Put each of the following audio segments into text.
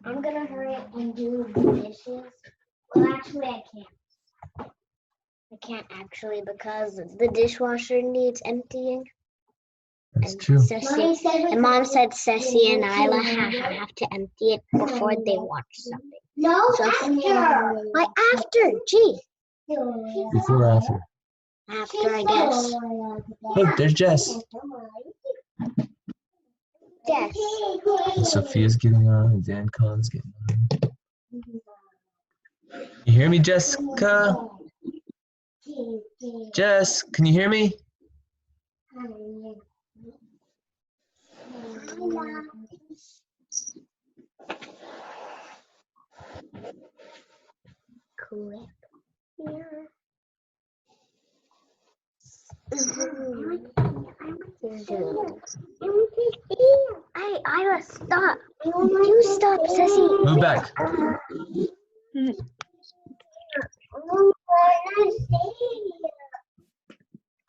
I'm gonna hurry up and do the dishes. Well, actually, I can't. I can't actually because the dishwasher needs emptying. That's And true. And Mom said Ceci and Isla have to empty it before they watch something. No, so after. Why after? Gee. Before or after? After, I guess. Look, there's Jess. Yes. And Sophia's getting on, and Dan Khan's getting on. You hear me, Jessica? Jess, can you hear me? Clip here. Hey, Ira, stop. You stop, Ceci. Move back.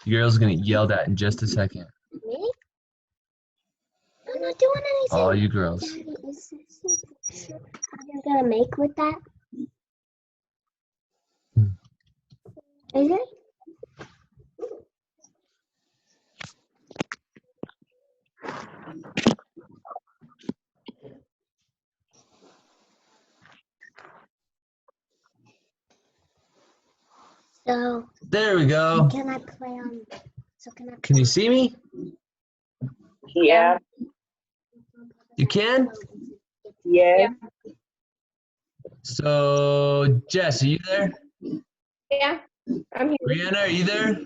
The girl's gonna get yelled at in just a second. Me? I'm not doing anything. All you girls. Daddy, is this you're gonna make with that? Is it? So There we go. can I play on? So can I? Can you see me? Yeah. You can? Yeah. So, Jess, are you there? Yeah. I'm here. Brianna, are you there?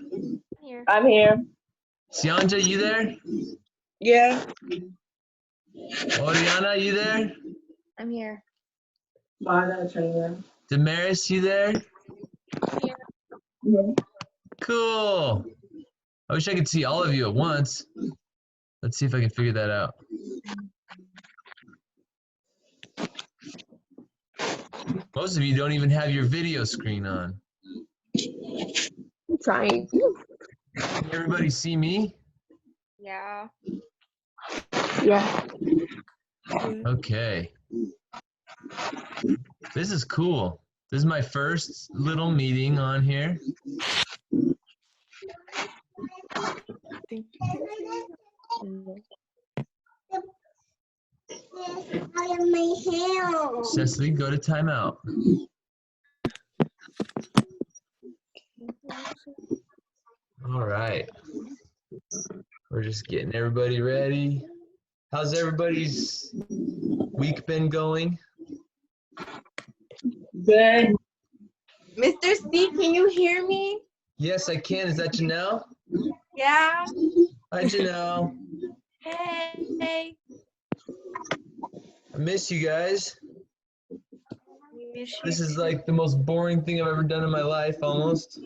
I'm here. Sianja, you there? Yeah. Oriana, you there? I'm here. Damaris, you there? Yeah. Cool. I wish I could see all of you at once. Let's see if I can figure that out. Most of you don't even have your video screen on. I'm trying. Can everybody see me? Yeah. Yeah. Okay. This is cool. This is my first little meeting on here. Thank you. Cecily, go to timeout. All right. We're just getting everybody ready. How's everybody's week been going? Good. Mr. C, can you hear me? Yes, I can. Is that Janelle? Yeah. Hi, Janelle. Hey. I miss you guys. We miss you. This is like the most boring thing I've ever done in my life, almost.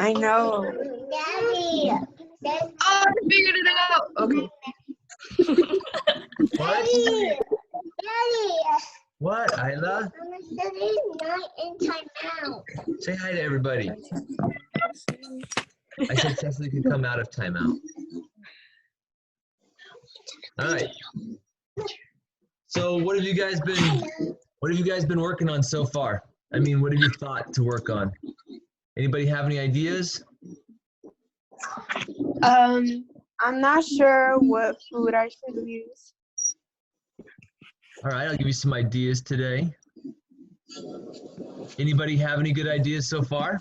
I know. Daddy. Oh, I figured it out. Okay. What? Daddy. What, Isla? Mama said it's not in timeout. Say hi to everybody. I said Cecily can come out of timeout. All right. So what have you guys been working on so far? I mean, what have you thought to work on? Anybody have any ideas? I'm not sure what food I should use. All right, I'll give you some ideas today. Anybody have any good ideas so far?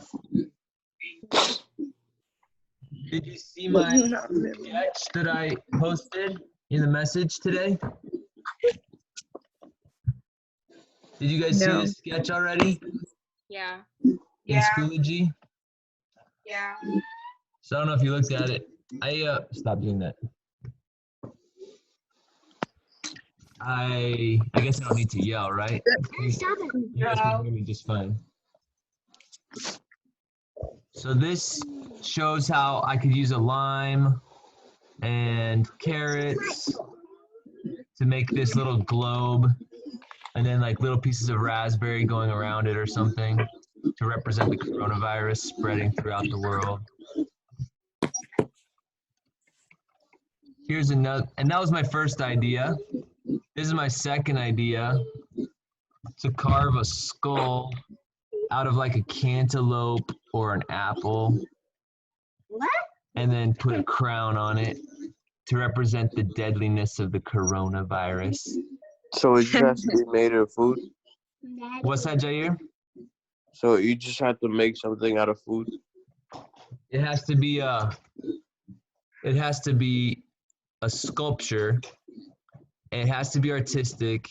Did you see my sketch that I posted in the message today? Did you guys see No. the sketch already Yeah. in Yeah. Schoology? Yeah. So I don't know if you looked at it. Stop doing that. I guess I don't need to yell, right? Stop it. You guys can hear me just fine. So this shows how I could use a lime and carrots to make this little globe, and then like little pieces of raspberry going around it or something to represent the coronavirus spreading throughout the world. here's another, and that was my first idea. This is my second idea, to carve a skull out of like a cantaloupe or an apple, What? and then put a crown on it to represent the deadliness of the coronavirus. So it just has to be made of food. What's that, Jair? So you just have to make something out of food. It has to be a sculpture. It has to be artistic,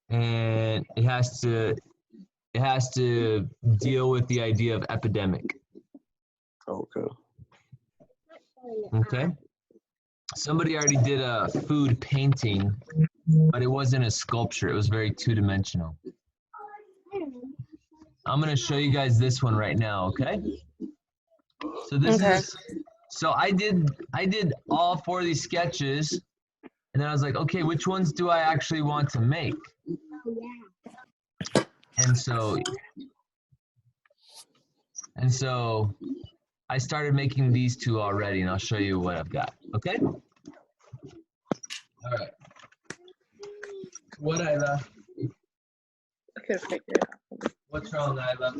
and it has to deal with the idea of epidemic. Okay. Okay. Somebody already did a food painting, but it wasn't a sculpture. It was very two-dimensional. I'm gonna show you guys this one right now, okay? So this is, so I did all 4 of these sketches, and then I was like, okay, which ones do I actually want to make? And so I started making these 2 already, and I'll show you what I've got, okay? All right. What, Isla? I could figure it out. What's wrong, Isla?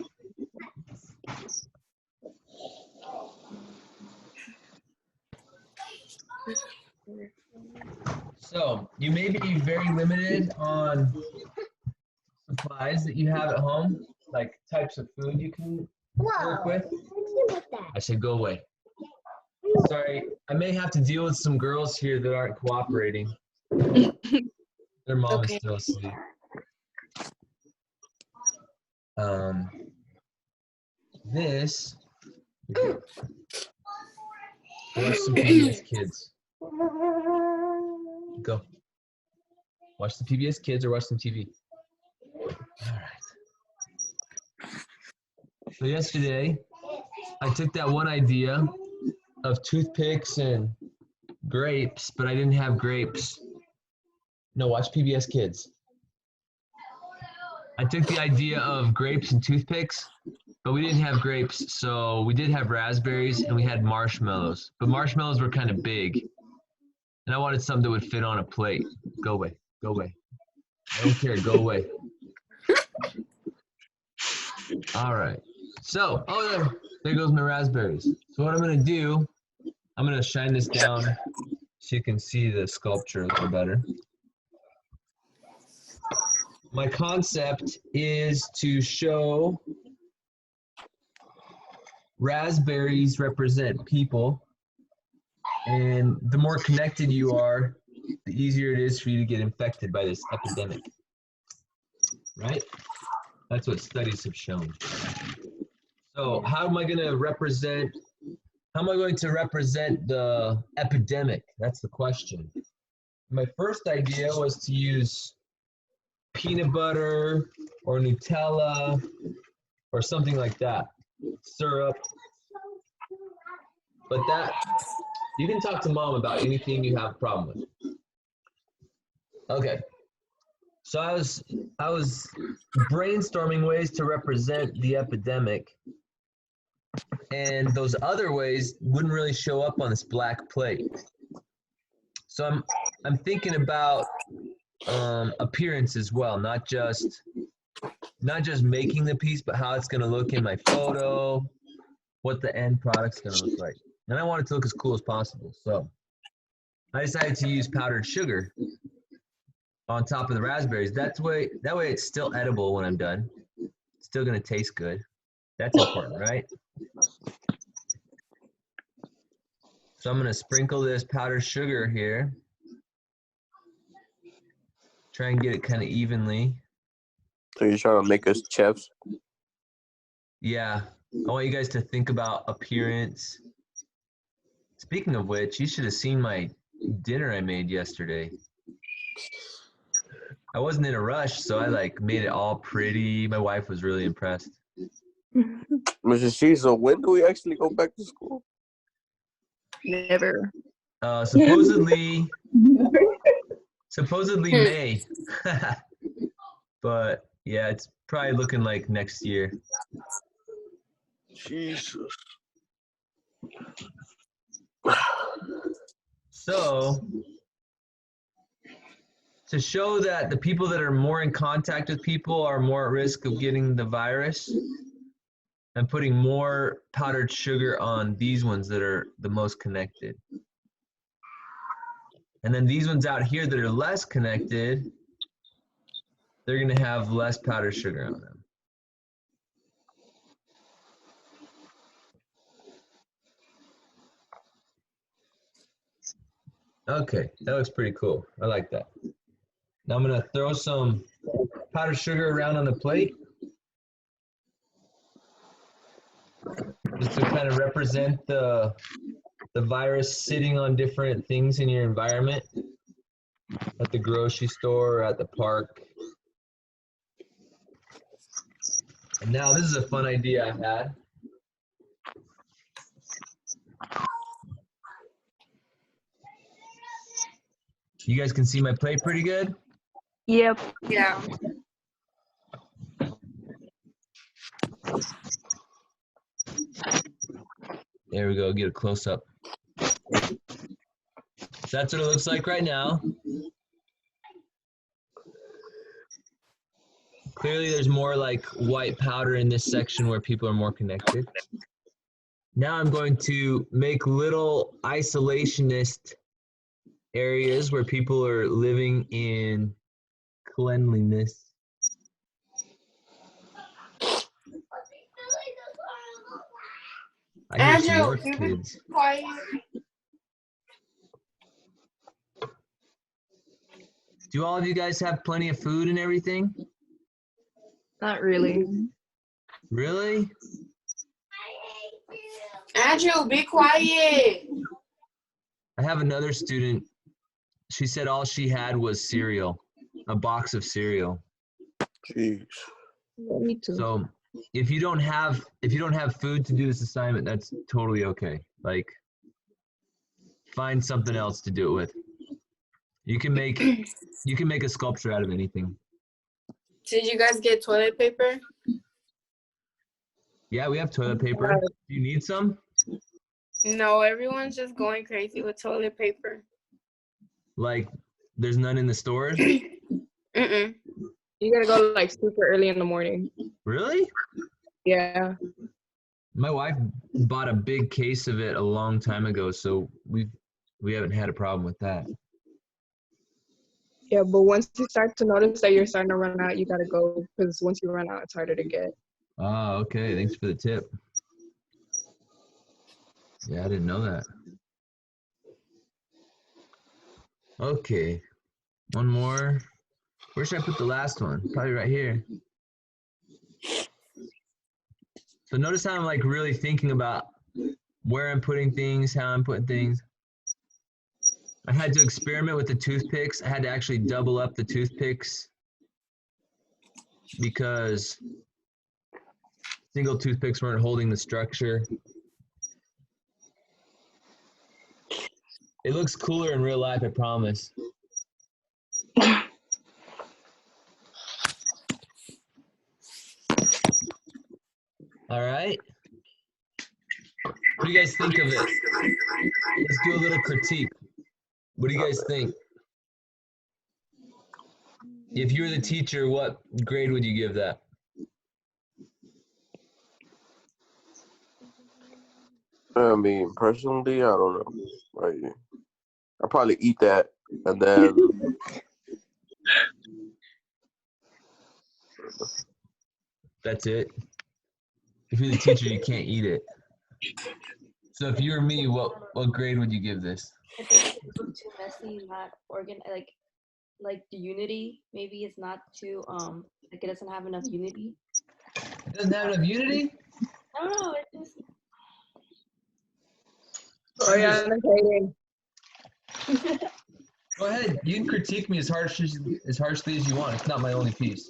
So you may be very limited on supplies that you have at home, like types of food you can work with. I said go away. Sorry, I may have to deal with some girls here that aren't cooperating. Their mom is still asleep. This. Watch some PBS Kids. Go. Watch the PBS Kids or watch some TV. All right. So yesterday, I took that one idea of toothpicks and grapes, but I didn't have grapes. No, watch PBS Kids. I took the idea of grapes and toothpicks, but we didn't have grapes, so we did have raspberries and we had marshmallows. But marshmallows were kind of big, and I wanted something that would fit on a plate. Go away. Go away. I don't care. Go away. All right. So, oh, there goes my raspberries. So what I'm going to do, I'm going to shine this down so you can see the sculpture a little better. My concept is to show raspberries represent people, and the more connected you are, the easier it is for you to get infected by this epidemic, right? That's what studies have shown. So how am I going to represent the epidemic? That's the question. My first idea was to use peanut butter or Nutella or something like that, syrup. But that, you can talk to mom about anything you have a problem with. Okay. So I was brainstorming ways to represent the epidemic, and those other ways wouldn't really show up on this black plate. So I'm thinking about appearance as well, not just making the piece, but how it's going to look in my photo, what the end product's going to look like. And I want it to look as cool as possible. So I decided to use powdered sugar on top of the raspberries. That way it's still edible when I'm done. It's still going to taste good. That's important, right? So I'm going to sprinkle this powdered sugar here. Try and get it kind of evenly. So you're trying to make us chefs? Yeah. I want you guys to think about appearance. Speaking of which, you should have seen my dinner I made yesterday. I wasn't in a rush, so I made it all pretty. My wife was really impressed. Mrs. She, so when do we actually go back to school? Never. Supposedly May. But yeah, it's probably looking like next year. Jesus. So, to show that the people that are more in contact with people are more at risk of getting the virus, I'm putting more powdered sugar on these ones that are the most connected. And then these ones out here that are less connected, they're going to have less powdered sugar on them. Okay, that looks pretty cool. I like that. Now I'm going to throw some powdered sugar around on the plate, just to kind of represent the virus sitting on different things in your environment, at the grocery store, or at the park. And now this is a fun idea I had. You guys can see my plate pretty good? Yep. Yeah. There we go, get a close up. So that's what it looks like right now. Clearly there's more like white powder in this section where people are more connected. Now I'm going to make little isolationist areas where people are living in cleanliness. I hear some Andrew, work you be kids. quiet. Do all of you guys have plenty of food and everything? Not really. Really? Andrew, be quiet. I have another student. She said all she had was cereal, a box of cereal. Jeez. Me too. So if you don't have food to do this assignment, that's totally okay. Like, find something else to do it with. You can make a sculpture out of anything. Did you guys get toilet paper? Yeah, we have toilet paper. Do you need some? No, everyone's just going crazy with toilet paper. Like, there's none in the stores? Mm-mm. You gotta go like super early in the morning. Really? Yeah. My wife bought a big case of it a long time ago, so we haven't had a problem with that. Yeah, but once you start to notice that you're starting to run out, you gotta go because once you run out, it's harder to get. Oh, okay. Thanks for the tip. Yeah, I didn't know that. Okay. One more. Where should I put the last one? Probably right here. So notice how I'm like really thinking about where I'm putting things, how I'm putting things. I had to experiment with the toothpicks. I had to actually double up the toothpicks because single toothpicks weren't holding the structure. It looks cooler in real life, I promise. All right. What do you guys think of it? Let's do a little critique. What do you guys think? If you were the teacher, what grade would you give that? I mean, personally, I don't know. Like, I'll probably eat that and then That's it. If you're the teacher, you can't eat it. So if you were me, what grade would you give this? I think it's too messy, not like the unity maybe it's not too like it doesn't have enough unity. It doesn't have enough unity? I don't know, it just Oh yeah, I'm hating. Go ahead. You can critique me as harshly as you want. It's not my only piece.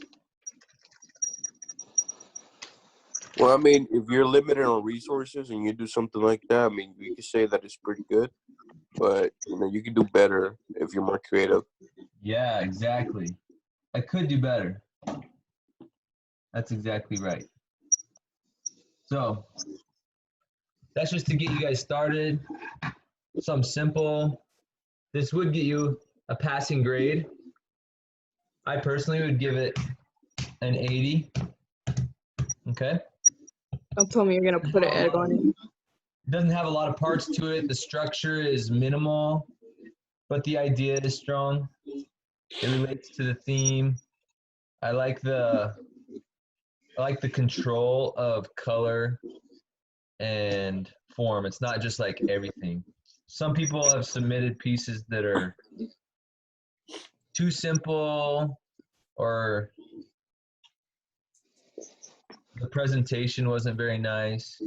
well, I mean, if you're limited on resources and you do something like that, I mean, you could say that it's pretty good, but you know, you can do better if you're more creative. Yeah, exactly. I could do better. That's exactly right. So that's just to get you guys started. Something simple. This would get you a passing grade. I personally would give it an 80. Okay. Don't tell me you're gonna put an egg on it. It doesn't have a lot of parts to it. The structure is minimal, but the idea is strong. It relates to the theme. I like the control of color and form. It's not just like everything. Some people have submitted pieces that are too simple, or the presentation wasn't very nice.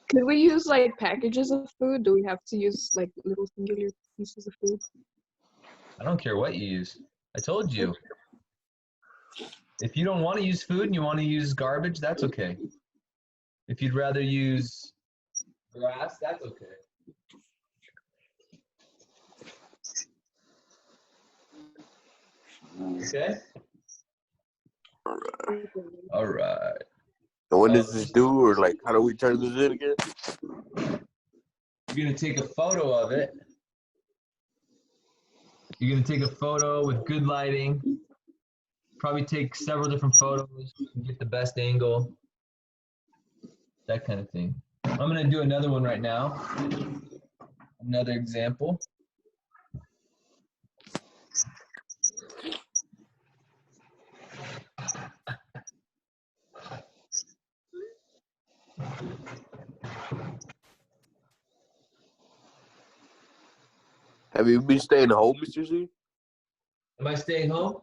Could we use like packages of food? Do we have to use like little singular pieces of food? I don't care what you use. I told you. If you don't want to use food and you want to use garbage, that's okay. If you'd rather use grass, that's okay. Okay? All right. And when does this do, or like, how do we turn this in again? You're going to take a photo of it. You're going to take a photo with good lighting. Probably take several different photos and get the best angle. That kind of thing. I'm going to do another one right now. Another example. Have you been staying home, Mr. Z? Am I staying home?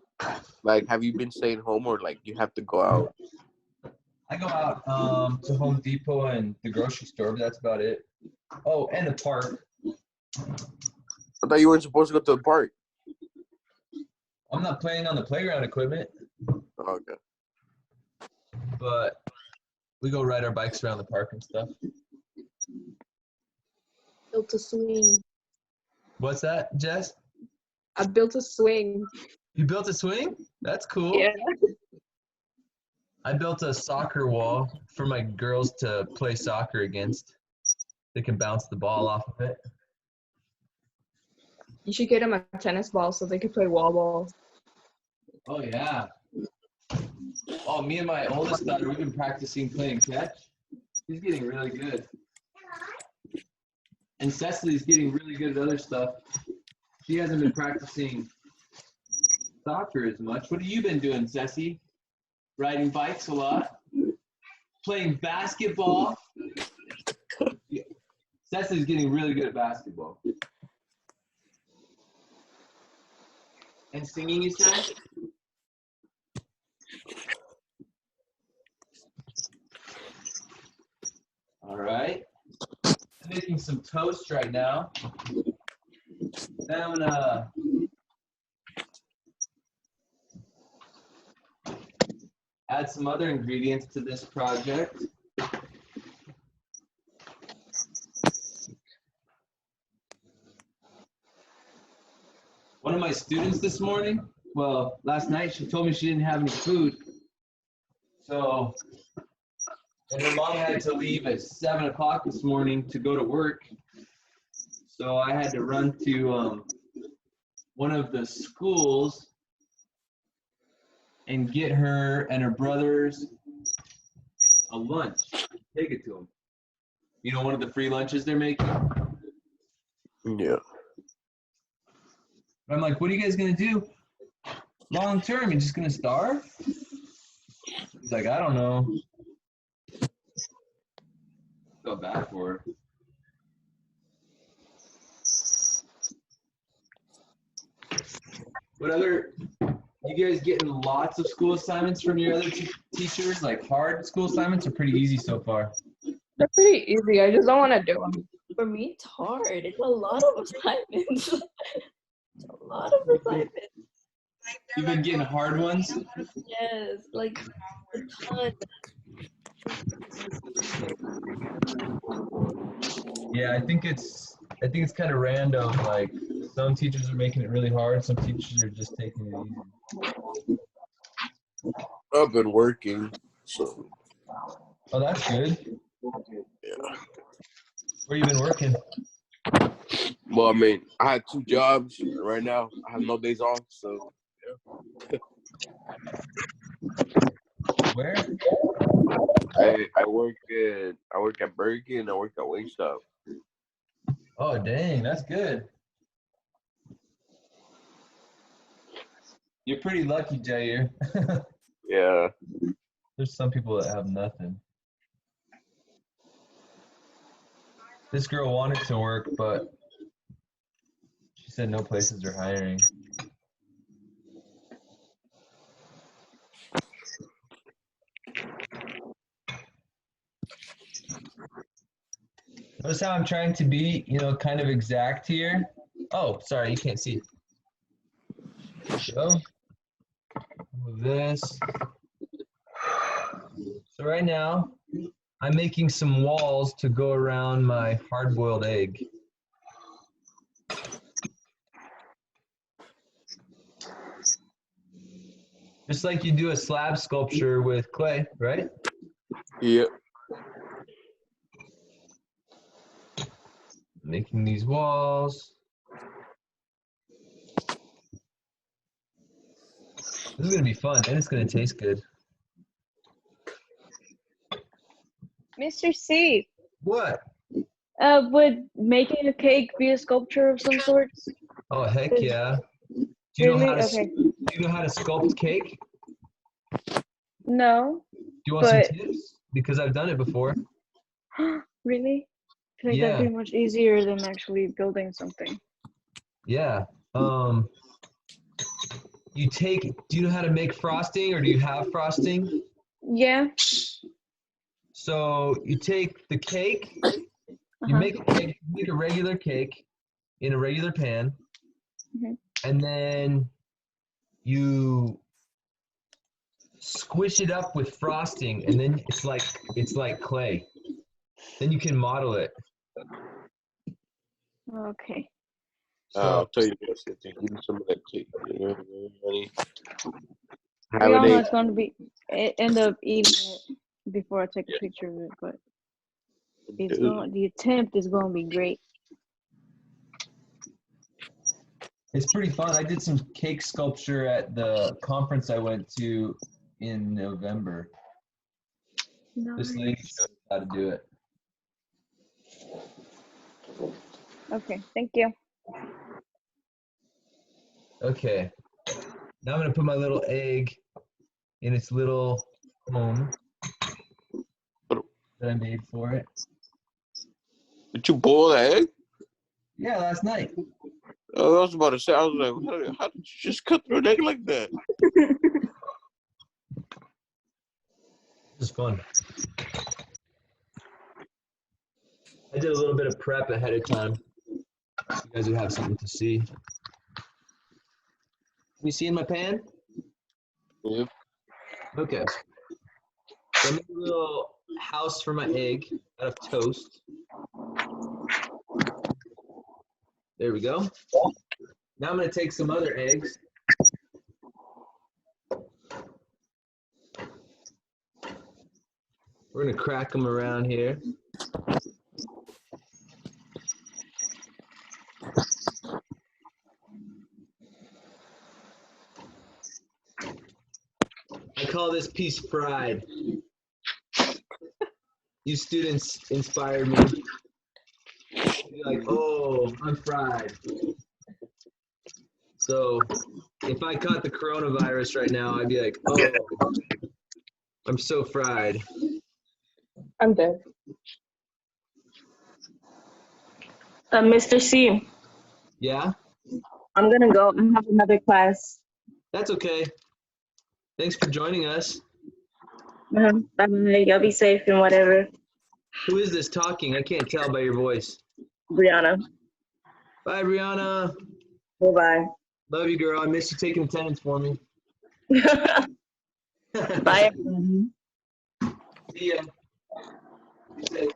Like, have you been staying home, or like you have to go out? I go out to Home Depot and the grocery store, but that's about it. Oh, and the park. I thought you weren't supposed to go to the park. I'm not playing on the playground equipment, Okay. but we go ride our bikes around the park and stuff. Built a swing. What's that, Jess? I built a swing. You built a swing? That's cool. Yeah. I built a soccer wall for my girls to play soccer against. They can bounce the ball off of it. You should get them a tennis ball so they could play wall ball. Oh, yeah. Oh, me and my oldest daughter, we've been practicing playing catch. She's getting really good. And Cecily's getting really good at other stuff. She hasn't been practicing soccer as much. What have you been doing, Ceci? Riding bikes a lot? Playing basketball? Cecily's getting really good at basketball. And singing, you said? All right. I'm making some toast right now. Then I'm gonna add some other ingredients to this project. One of my students this morning, well, last night, she told me she didn't have any food. So, and her mom had to leave at 7 o'clock this morning to go to work. So I had to run to one of the schools and get her and her brothers a lunch. Take it to them. You know, one of the free lunches they're making? Yeah. I'm like, what are you guys gonna do long term? You just gonna starve? He's like, I don't know. Felt bad for her. What other, you guys getting lots of school assignments from your other teachers? Like hard school assignments, or pretty easy so far? They're pretty easy. I just don't want to do them. For me, it's hard. It's a lot of assignments. It's a lot of assignments. You've been getting hard ones? Yes, like a ton. Yeah, I think it's kind of random. Like some teachers are making it really hard, some teachers are just taking it easy. I've been working, so. Oh, that's good. Yeah. Where you been working? Well, I mean, I had 2 jobs. Right now, I have no days off, so Where? I work at Burger King and I work at Wingstop. Oh, dang, that's good. You're pretty lucky, Jair. Yeah. There's some people that have nothing. This girl wanted to work, but she said no places are hiring. Notice how I'm trying to be, kind of exact here. Oh, sorry, you can't see. Go. Move this. So right now, I'm making some walls to go around my hard-boiled egg. Just like you do a slab sculpture with clay, right? Yep. Making these walls. This is gonna be fun, and it's gonna taste good. Mr. C, What? would making a cake be a sculpture of some sorts? Oh, heck yeah. Do you know Really? how to Okay. do you know how to sculpt cake? No, Do you want some but tips? Because I've done it before. really? I feel like that'd Yeah, be much easier than actually building something. yeah. Do you know how to make frosting or do you have frosting? Yeah. So you take the cake, you Uh-huh. make a regular cake in a regular pan, Mhm. and then you squish it up with frosting, and then it's like clay. Then you can model it. Okay. I'll So tell you what, Cynthia, give me some of that cake. Honey. I We haven't all know ate. it's going to be end up eating it before I take a Yeah. picture of it, but Dude. the attempt is going to be great. it's pretty fun. I did some cake sculpture at the conference I went to in November. This lady Nice. showed us how to do it. Okay, thank you. Okay. Now I'm gonna put my little egg in its little home that I made for it. Did you boil the egg? Yeah, last night. Oh, I was about to say, I was like, how did you just cut through an egg like that? This is fun. I did a little bit of prep ahead of time. So you guys would have something to see. Can you see in my pan? Yep. Okay. So I made a little house for my egg out of toast. There we go. Now I'm going to take some other eggs. We're going to crack them around here. I call this piece fried. You students inspired me. You're like, oh, I'm fried. So if I caught the coronavirus right now, I'd be like, oh, I'm so fried. I'm dead. Mr. C, Yeah, I'm gonna go. I have another class. that's okay. Thanks for joining us. Bye. Y'all be safe and whatever. Who is this talking? I can't tell by your voice. Brianna. Bye, Brianna. Bye Love you, girl. I miss you taking attendance for me. bye. Bye, everybody. See ya. Be safe.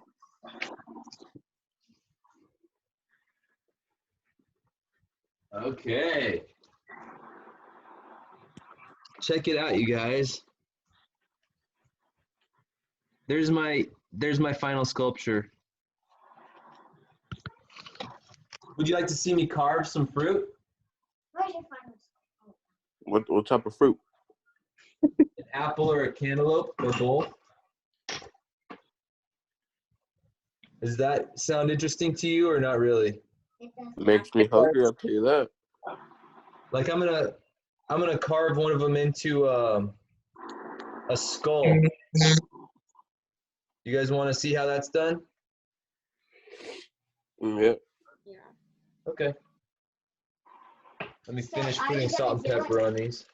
Okay. Check it out, you guys. There's my final sculpture. Would you like to see me carve some fruit? Where's your final What type of fruit? An apple or a cantaloupe or both? Does that sound interesting to you or not really? It does Makes me hungry. I'll tell you that. Like I'm gonna carve one of them into a skull. You guys want to see how that's done? Yeah. Okay. Let me So finish are putting you salt and gonna do pepper on these.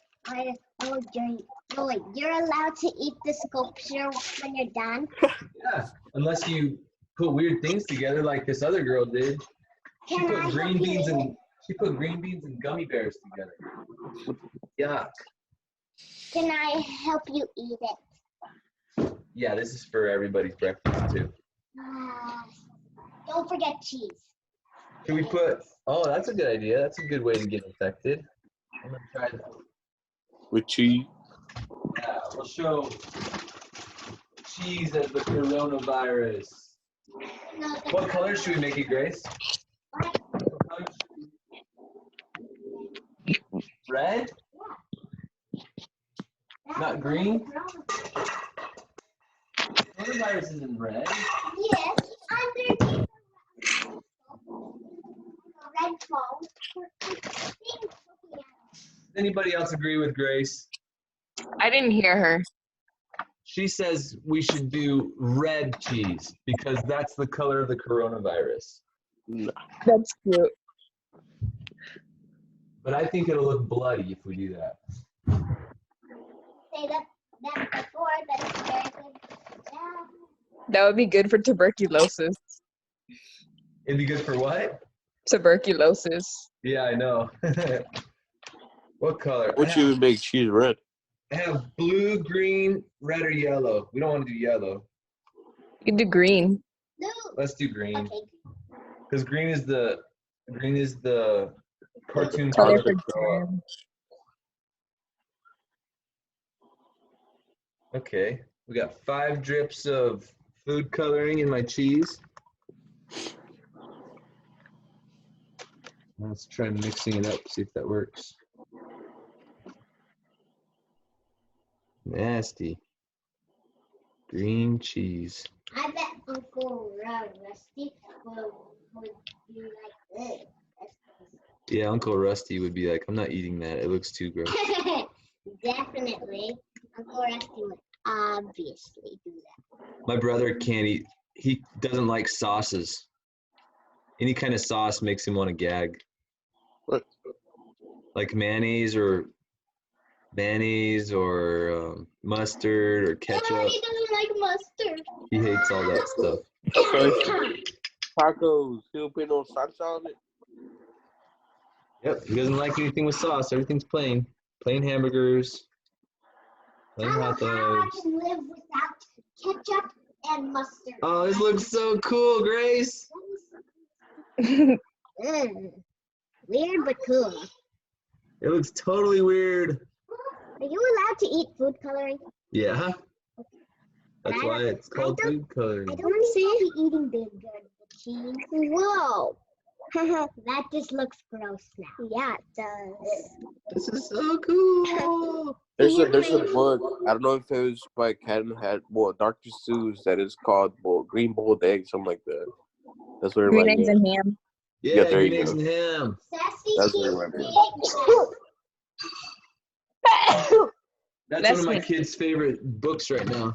You're allowed to eat the sculpture when you're done. Yeah, unless you put weird things together like this other girl did. She Can I put help green you beans eat and gummy bears together. Yuck. Can I help you eat it? Yeah, this is for everybody's breakfast too. Don't forget cheese. Can we put? Oh, that's a good idea. That's a good way to get infected. I'm gonna try that. With cheese. Yeah, we'll show cheese as the coronavirus. No, What color should we make it, Grace? Red? Not green? Coronavirus isn't red. Yes, underneath the red phone. Anybody else agree with Grace? I didn't hear her. She says we should do red cheese because that's the color of the coronavirus. No. That's cute. But I think it'll look bloody if we do that. Say that before, that it's very good. Yeah. That would be good for tuberculosis. It'd be good for what? Tuberculosis. Yeah, I know. What color? What you would make cheese red? I have blue, green, red, or yellow. We don't want to do yellow. You can do green. No. Let's do green. Okay. Because green is the cartoon Color color. for jam. Okay, we got 5 drips of food coloring in my cheese. Let's try mixing it up, see if that works. Nasty. Green cheese. I bet Uncle Rusty would be like this. Yeah, Uncle Rusty would be like, I'm not eating that. It looks too gross. Definitely. Uncle Rusty would obviously do that. My brother can't eat. He doesn't like sauces. Any kind of sauce makes him want to gag. What? Like mayonnaise or mustard or ketchup. He doesn't like mustard. He hates all that stuff. Tacos. He'll put no sauce on it. Yep, he doesn't like anything with sauce. Everything's plain. Plain hamburgers, plain hot I dogs. can live without ketchup and mustard. Oh, this looks so cool, Grace. Weird but cool. It looks totally weird. Are you allowed to eat food coloring? Yeah. That's why it's called food coloring. I don't see you eating the cheese. Whoa. That just looks gross now. Yeah, it does. This is so cool. There's a book. I don't know if it was by Cat had Dr. Seuss that is called Green Boiled Eggs, something like that. That's what it Green reminded eggs me of. and ham. Yeah, Yeah, there green you eggs go. and ham. Sassy That's what cheese it reminded me of. That's That's one of my me. kids' favorite books right now.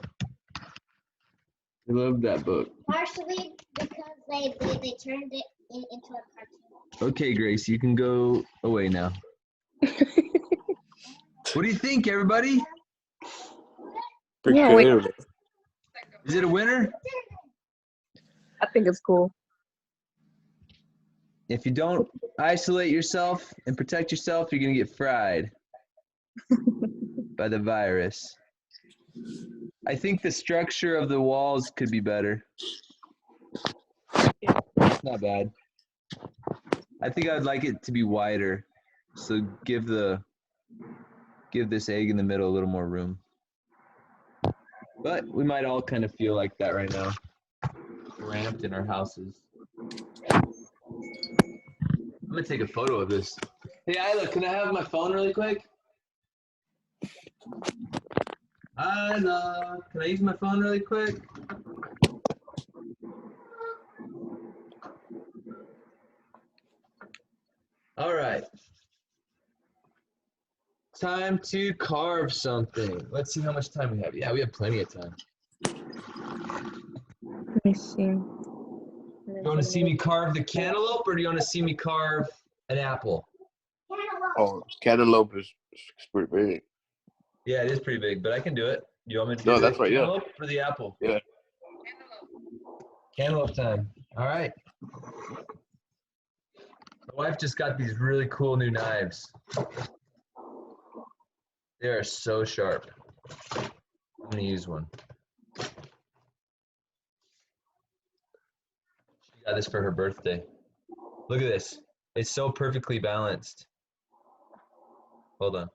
I love that book. partially because they turned it into a cartoon. Okay, Grace, you can go away now. What do you think, everybody? Pretty Yeah, wait. good. Is it a winner? I think it's cool. If you don't isolate yourself and protect yourself, you're going to get fried by the virus. I think the structure of the walls could be better. It's not bad. I think I would like it to be wider. So give this egg in the middle a little more room. But we might all kind of feel like that right now. Ramped in our houses. I'm gonna take a photo of this. Hey, Isla, can I have my phone really quick? Isla, can I use my phone really quick? All right. Time to carve something. Let's see how much time we have. Yeah, we have plenty of time. Let me see. You want to see me carve the cantaloupe, or do you want to see me carve an apple? Oh, cantaloupe is pretty big. Yeah, it is pretty big, but I can do it. You want me to do No, the that's right. Yeah. cantaloupe or the apple? Yeah. Cantaloupe time. All right. My wife just got these really cool new knives. They are so sharp. I'm gonna use one. She got this for her birthday. Look at this. It's so perfectly balanced. Hold on.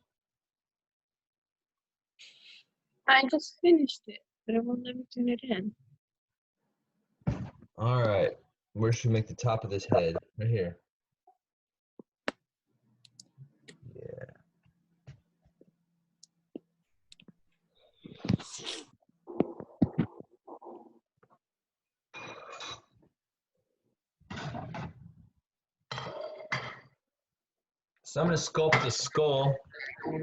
I just finished it, but it won't let me turn it in. All right. Where should we make the top of this head? Right here. Yeah. So I'm going to sculpt the skull. I'm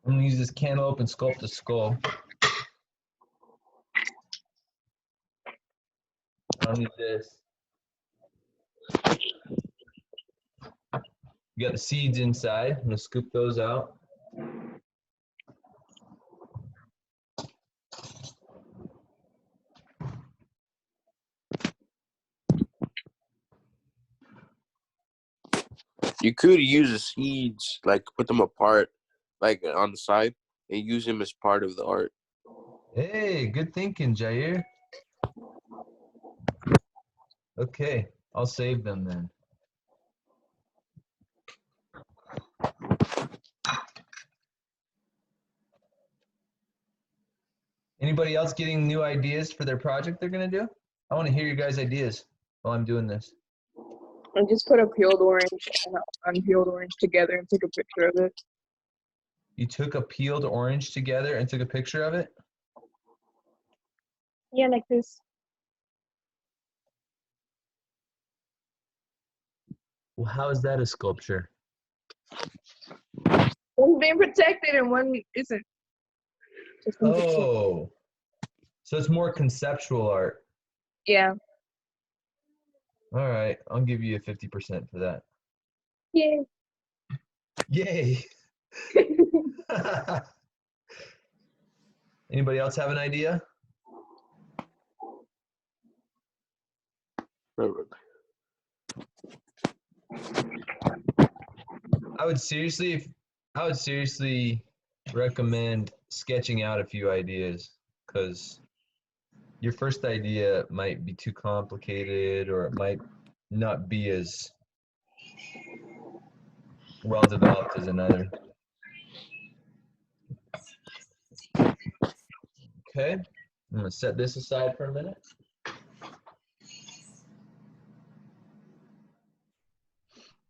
going to use this cantaloupe and sculpt the skull. I'll need this. You got the seeds inside. I'm going to scoop those out. You could use the seeds, like put them apart, like on the side, and use them as part of the art. Hey, good thinking, Jair. Okay, I'll save them then. Anybody else getting new ideas for their project they're going to do? I want to hear your guys' ideas while I'm doing this. I just put a peeled orange and an unpeeled orange together and took a picture of it. You took a peeled orange together and took a picture of it? Yeah, like this. Well, how is that a sculpture? One's being protected and one isn't. Just in picture. Oh, so it's more conceptual art. Yeah. All right, I'll give you a 50% for that. Yay. Yay! Anybody else have an idea? I would seriously recommend sketching out a few ideas, because your first idea might be too complicated, or it might not be as well developed as another. Okay, I'm gonna set this aside for a minute.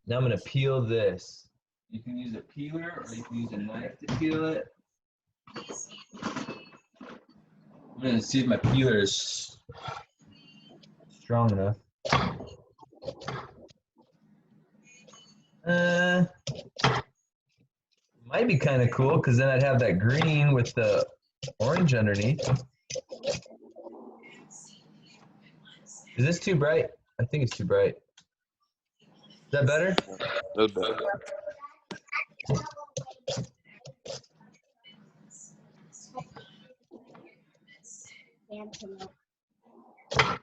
Now I'm gonna peel this. You can use a peeler or you can use a knife to peel it. I'm gonna see if my peeler is strong enough. Might be kind of cool, because then I'd have that green with the orange underneath. Is this too bright? I think it's too bright. Is that better? That's better. Antelope. I'm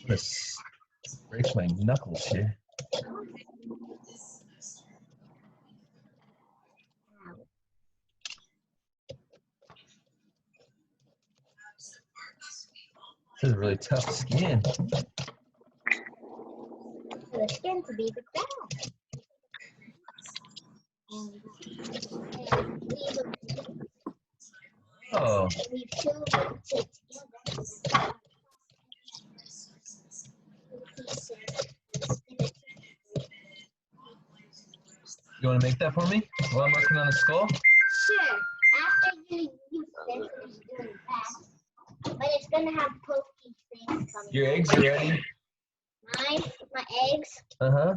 gonna break my knuckles here. This is really tough skin. For the skin to be the ground. Oh, We peel it together. You want to make that for me while I'm working on the skull? Sure. After you finish doing that, but it's gonna have pokey things coming. Your out. eggs are ready. My eggs. Uh-huh.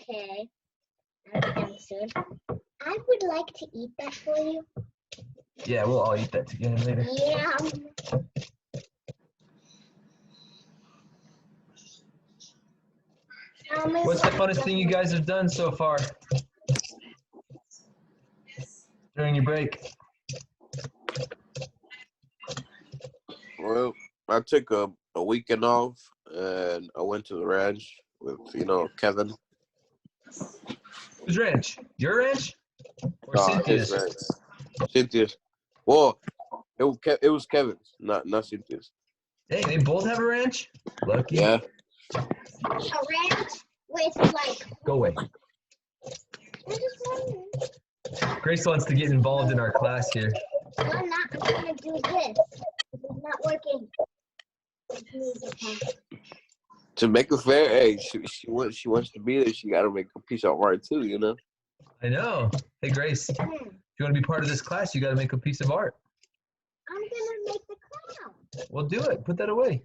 Okay. I'll be done soon. I would like to eat that for you. Yeah, we'll all eat that together later. Yeah. What's the funnest thing you guys have done so far during your break? Well, I took a weekend off and I went to the ranch with, Kevin. Whose ranch? Your ranch? Or His Cynthia's? ranch. Cynthia's. Well, it was Kevin's, not Cynthia's. Hey, they both have a ranch? Lucky. Yeah. A ranch with like. Go away. I'm just wondering. Grace wants to get involved in our class here. No, I'm not. I'm gonna do this. This is not working. To make it fair, hey, she wants to be there. She got to make a piece of art too, you know. I know. Hey, Grace, if you want to be part of this class, you got to make a piece of art. I'm gonna make the clown. Well, do it. Put that away.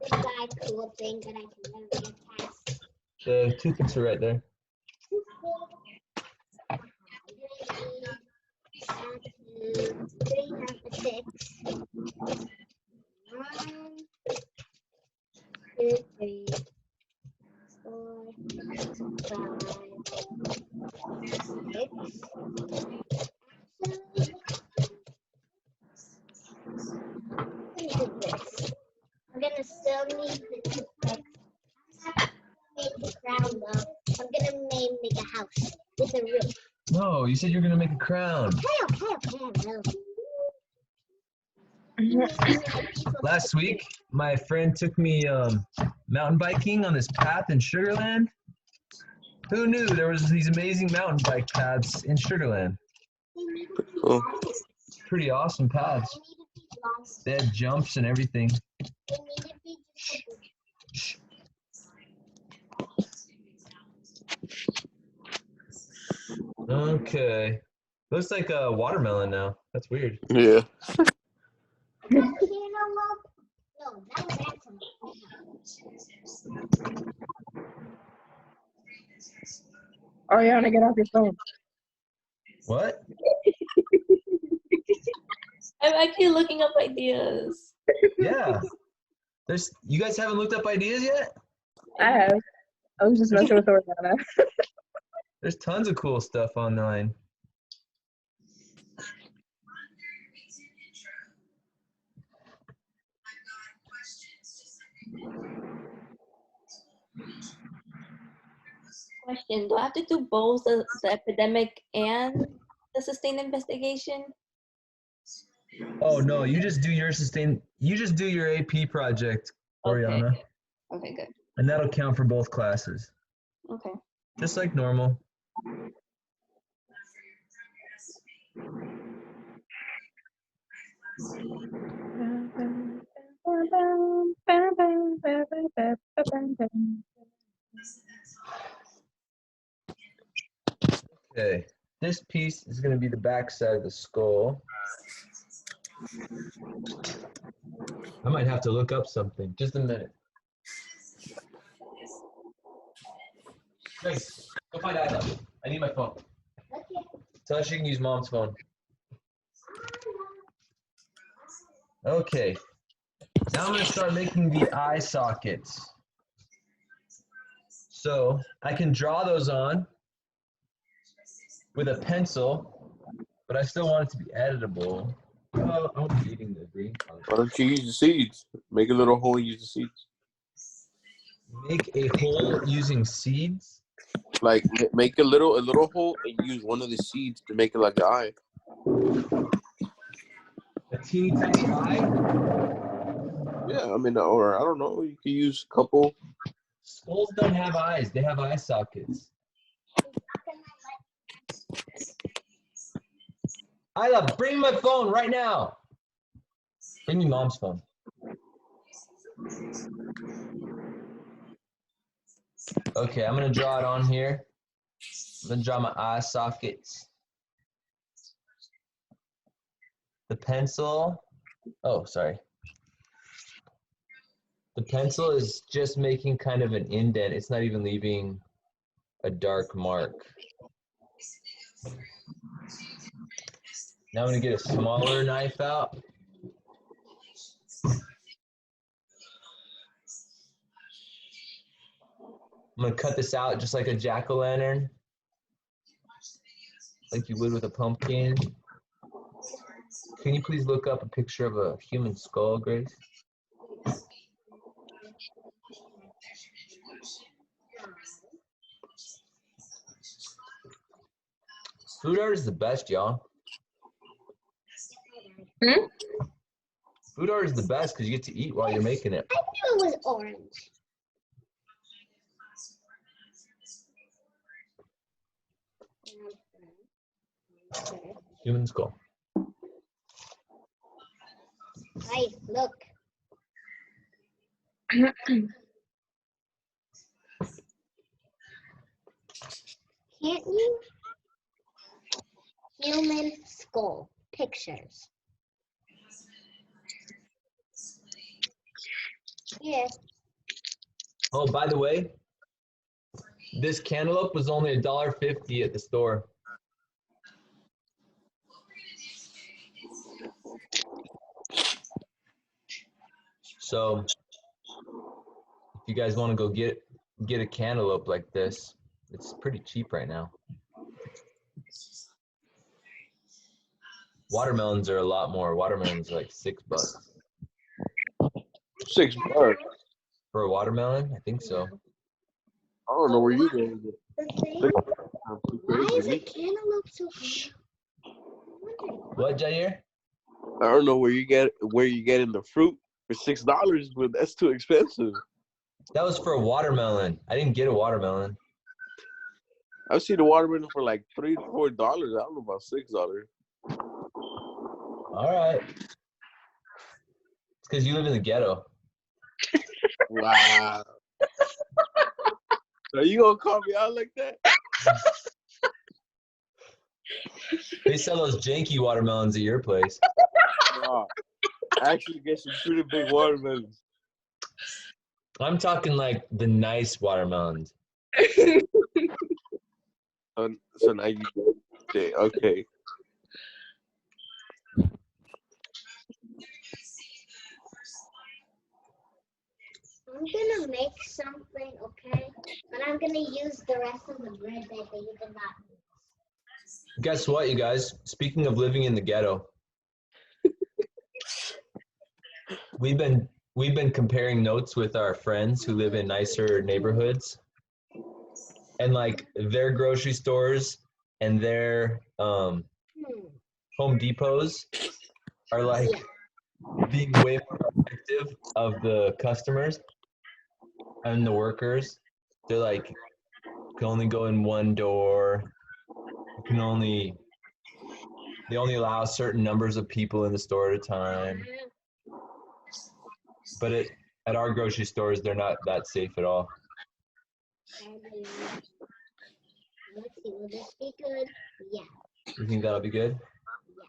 This guy cool thing that I can never get past. The toothpicks are right there. Two, three, four, five, six. I'm gonna still need the toothpicks. Make the crown though. I'm gonna make a house with a roof. No, you said you were going to make a crown. Last week, my friend took me mountain biking on this path in Sugarland. Who knew there was these amazing mountain bike paths in Sugarland? Cool. Pretty awesome paths. They had jumps and everything. Okay. Looks like a watermelon now. That's weird. Yeah. Ariana, get off your phone. What? I'm actually looking up ideas. Yeah. You guys haven't looked up ideas yet? I have. I was just messing with Ariana. There's tons of cool stuff online. Question: do I have to do both the epidemic and the sustained investigation? Oh no, you just do your AP project, Oriana. Okay, good. And that'll count for both classes. Okay. Just like normal. Okay, this piece is going to be the back side of the skull. I might have to look up something. Just a minute. Grace, go find Isla. I need my phone. Tell her she can use mom's phone. Okay. Now I'm going to start making the eye sockets. So I can draw those on with a pencil, but I still want it to be editable. Oh, I'm eating the green color. Why don't you use the seeds? Make a little hole and use the seeds. Make a hole using seeds? Like make a little hole and use one of the seeds to make it like an eye. A teeny tiny eye? Yeah, I mean, or I don't know, you could use a couple. Skulls don't have eyes, they have eye sockets. Isla, bring my phone right now. Bring me mom's phone. Okay, I'm gonna draw it on here. I'm gonna draw my eye sockets. The pencil, oh, sorry. The pencil is just making kind of an indent. It's not even leaving a dark mark. Now I'm gonna get a smaller knife out. I'm gonna cut this out just like a jack-o'-lantern, like you would with a pumpkin. Can you please look up a picture of a human skull, Grace? Food art is the best, y'all. Hmm? Food art is the best because you get to eat while you're making it. I knew it was orange. Human skull. Hi, look. Can't you? Human skull pictures. Yeah. Oh, by the way, this cantaloupe was only $1.50 at the store. So if you guys want to go get a cantaloupe like this, it's pretty cheap right now. Watermelons are a lot more. Watermelons are like $6 $6. for a watermelon. I think so. I don't know where you going. Why is a cantaloupe so good? What, Jair? I don't know where you get the fruit for $6, but that's too expensive. That was for a watermelon. I didn't get a watermelon. I've seen the watermelon for like $3 to $4. I don't know about $6. All right. It's because you live in the ghetto. Wow. Are you gonna call me out like that? They sell those janky watermelons at your place. Nah. I actually get some pretty big watermelons. I'm talking like the nice watermelons. So now you okay. I'm gonna make something, okay? But I'm gonna use the rest of the bread that they did not use. Guess what, you guys? Speaking of living in the ghetto, we've been comparing notes with our friends who live in nicer neighborhoods, and like their grocery stores and their Home Depots are like being way more protective of the customers and the workers. They're like, you can only go in one door. They only allow certain numbers of people in the store at a time. But at our grocery stores, they're not that safe at all. Let's see, will this be good? Yeah. You think that'll be good? But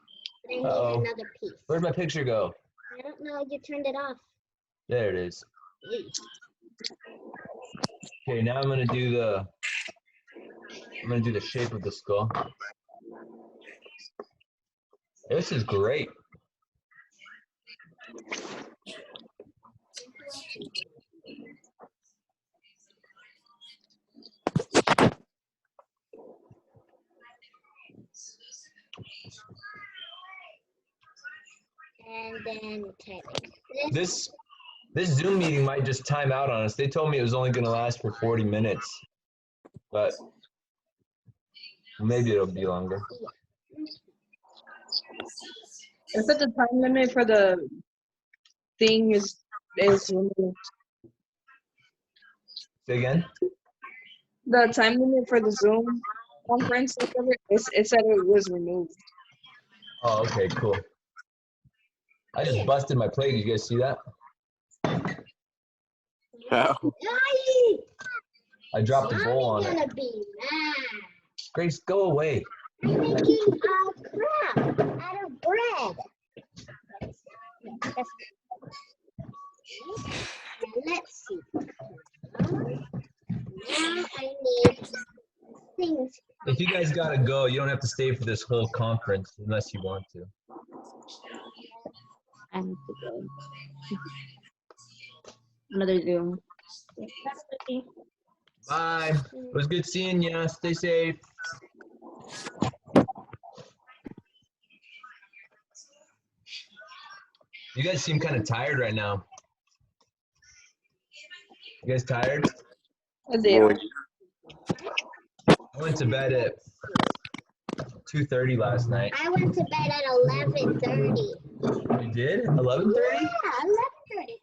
I need Uh-oh. another piece. Where'd my picture go? I don't know, you turned it off. There it is. Okay, now I'm gonna do the shape of the skull. This is great. And then type This Zoom meeting might just time out on us. They told me it was only gonna last for 40 minutes, but maybe it'll be longer. I said the time limit for the thing is removed. Say again? The time limit for the Zoom conference, whatever, it said it was removed. Oh, okay, cool. I just busted my plate. Did you guys see that? How? I dropped the bowl on it. I'm gonna be mad. Grace, go away. I'm making a crab out of bread. That's- Let's see. Now I need things. If you guys gotta go, you don't have to stay for this whole conference unless you want to. I have to go. Another Zoom. Bye. It was good seeing you. Stay safe. You guys seem kind of tired right now. You guys tired? They are. I went to bed at 2:30 last night. I went to bed at 11:30. You did? 11:30? Yeah, 11:30. I stayed up late.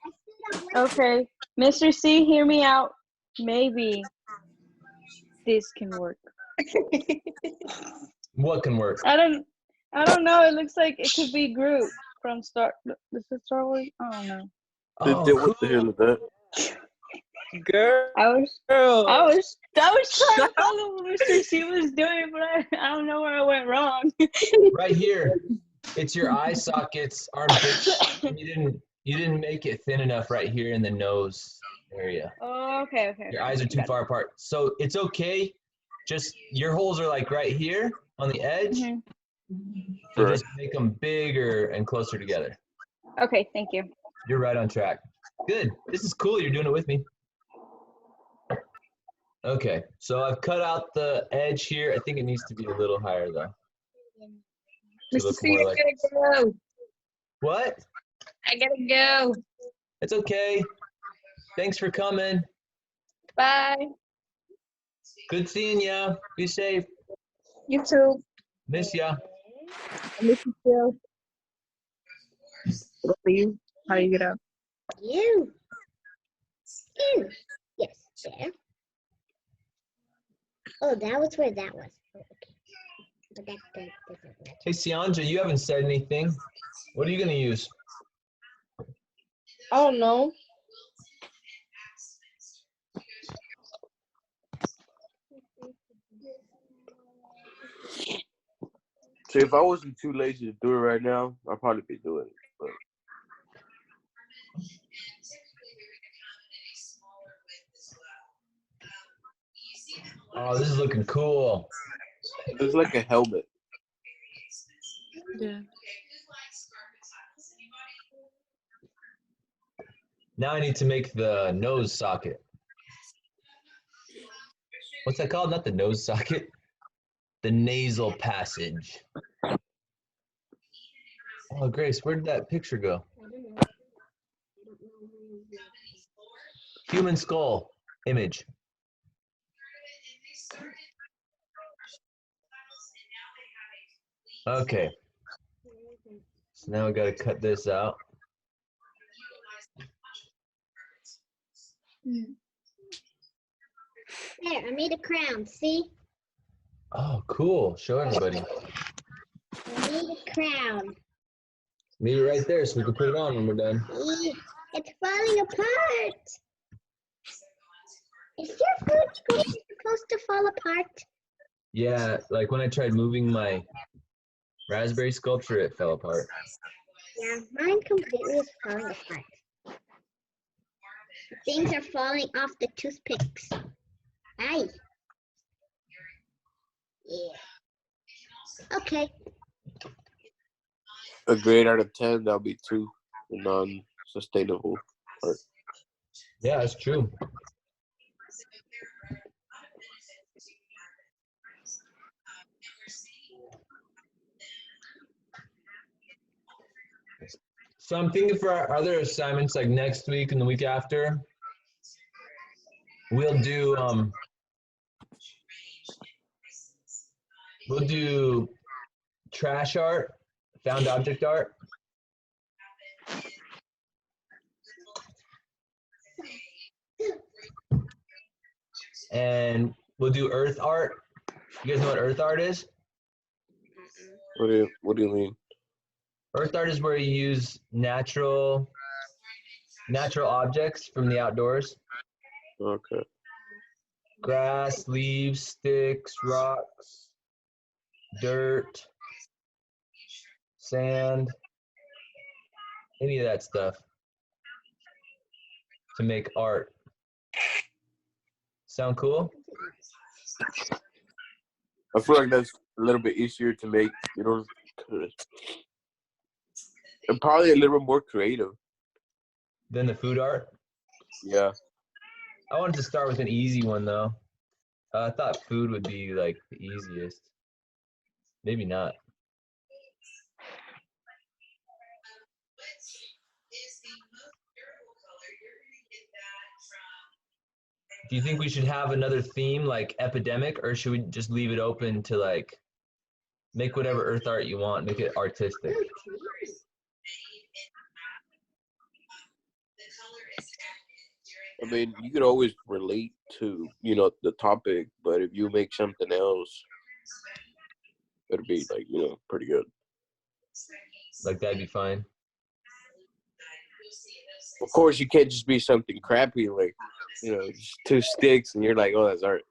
Okay, Mr. C, hear me out. Maybe this can work. What can work? I don't know. It looks like it could be Groot from Star. Is it Star Wars? I don't know. Oh, What the hell is that? Girl. I was trying to follow what Mr. C was doing, but I don't know where I went wrong. right here. It's your eye sockets, armpits. You didn't make it thin enough right here in the nose area. Oh, okay. Your eyes are too far apart. So it's okay. Just your holes are like right here on the edge. Mhm. So just make them bigger and closer together. Okay, thank you. You're right on track. Good. This is cool. You're doing it with me. Okay. So I've cut out the edge here. I think it needs to be a little higher though. To Mr. look C, more I like gotta go. what? I gotta go. It's okay. Thanks for coming. Bye. Good seeing ya. Be safe. You too. Miss ya. I miss you too. What about you? How you get up? You. Yes, there. Oh, that was where that was. Oh, okay. But that doesn't matter. Hey, Sianja, you haven't said anything. What are you going to use? I don't know. See, if I wasn't too lazy to do it right now, I'd probably be doing it. But Oh, this is looking cool. it's like a helmet. Yeah. Now I need to make the nose socket. What's that called? Not the nose socket. The nasal passage. Oh, Grace, where did that picture go? I don't know. Human skull image. Okay. So now we got to cut this out. There, I made a crown. See? Oh, cool. Show everybody. I made a crown. Leave it right there so we can put it on when we're done. See? It's falling apart. Is your food supposed to fall apart? Yeah, like when I tried moving my raspberry sculpture, it fell apart. Yeah, mine completely is falling apart. Things are falling off the toothpicks. Aye. Yeah. Okay. A grade out of 10, that'll be 2. Non-sustainable art. Yeah, that's true. So I'm thinking for our other assignments, like next week and the week after, we'll do trash art, found object art. And we'll do earth art. You guys know what earth art is? What do you mean? Earth art is where you use natural objects from the outdoors. Okay. grass, leaves, sticks, rocks, dirt, sand, any of that stuff to make art. Sound cool? I feel like that's a little bit easier to make, you know, and probably a little bit more creative. Then the food art? Yeah. I wanted to start with an easy one though. I thought food would be like the easiest. Maybe not. Do you think we should have another theme like epidemic, or should we just leave it open to like make whatever earth art you want, make it artistic? I mean, you could always relate to, you know, the topic, but if you make something else, it'll be like, you know, pretty good. Like that'd be fine. Of course, you can't just be something crappy like, you know, just two sticks and you're like, oh, that's art.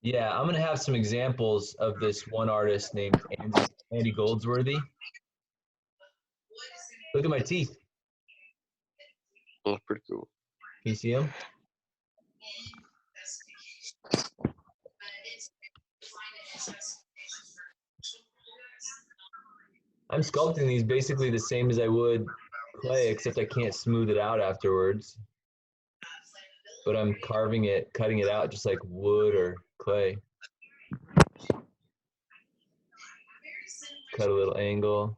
Yeah, I'm gonna have some examples of this one artist named Andy Goldsworthy. Look at my teeth. Oh, pretty cool. Can you see them? I'm sculpting these basically the same as I would clay, except I can't smooth it out afterwards. But I'm carving it, cutting it out just like wood or clay. Cut a little angle.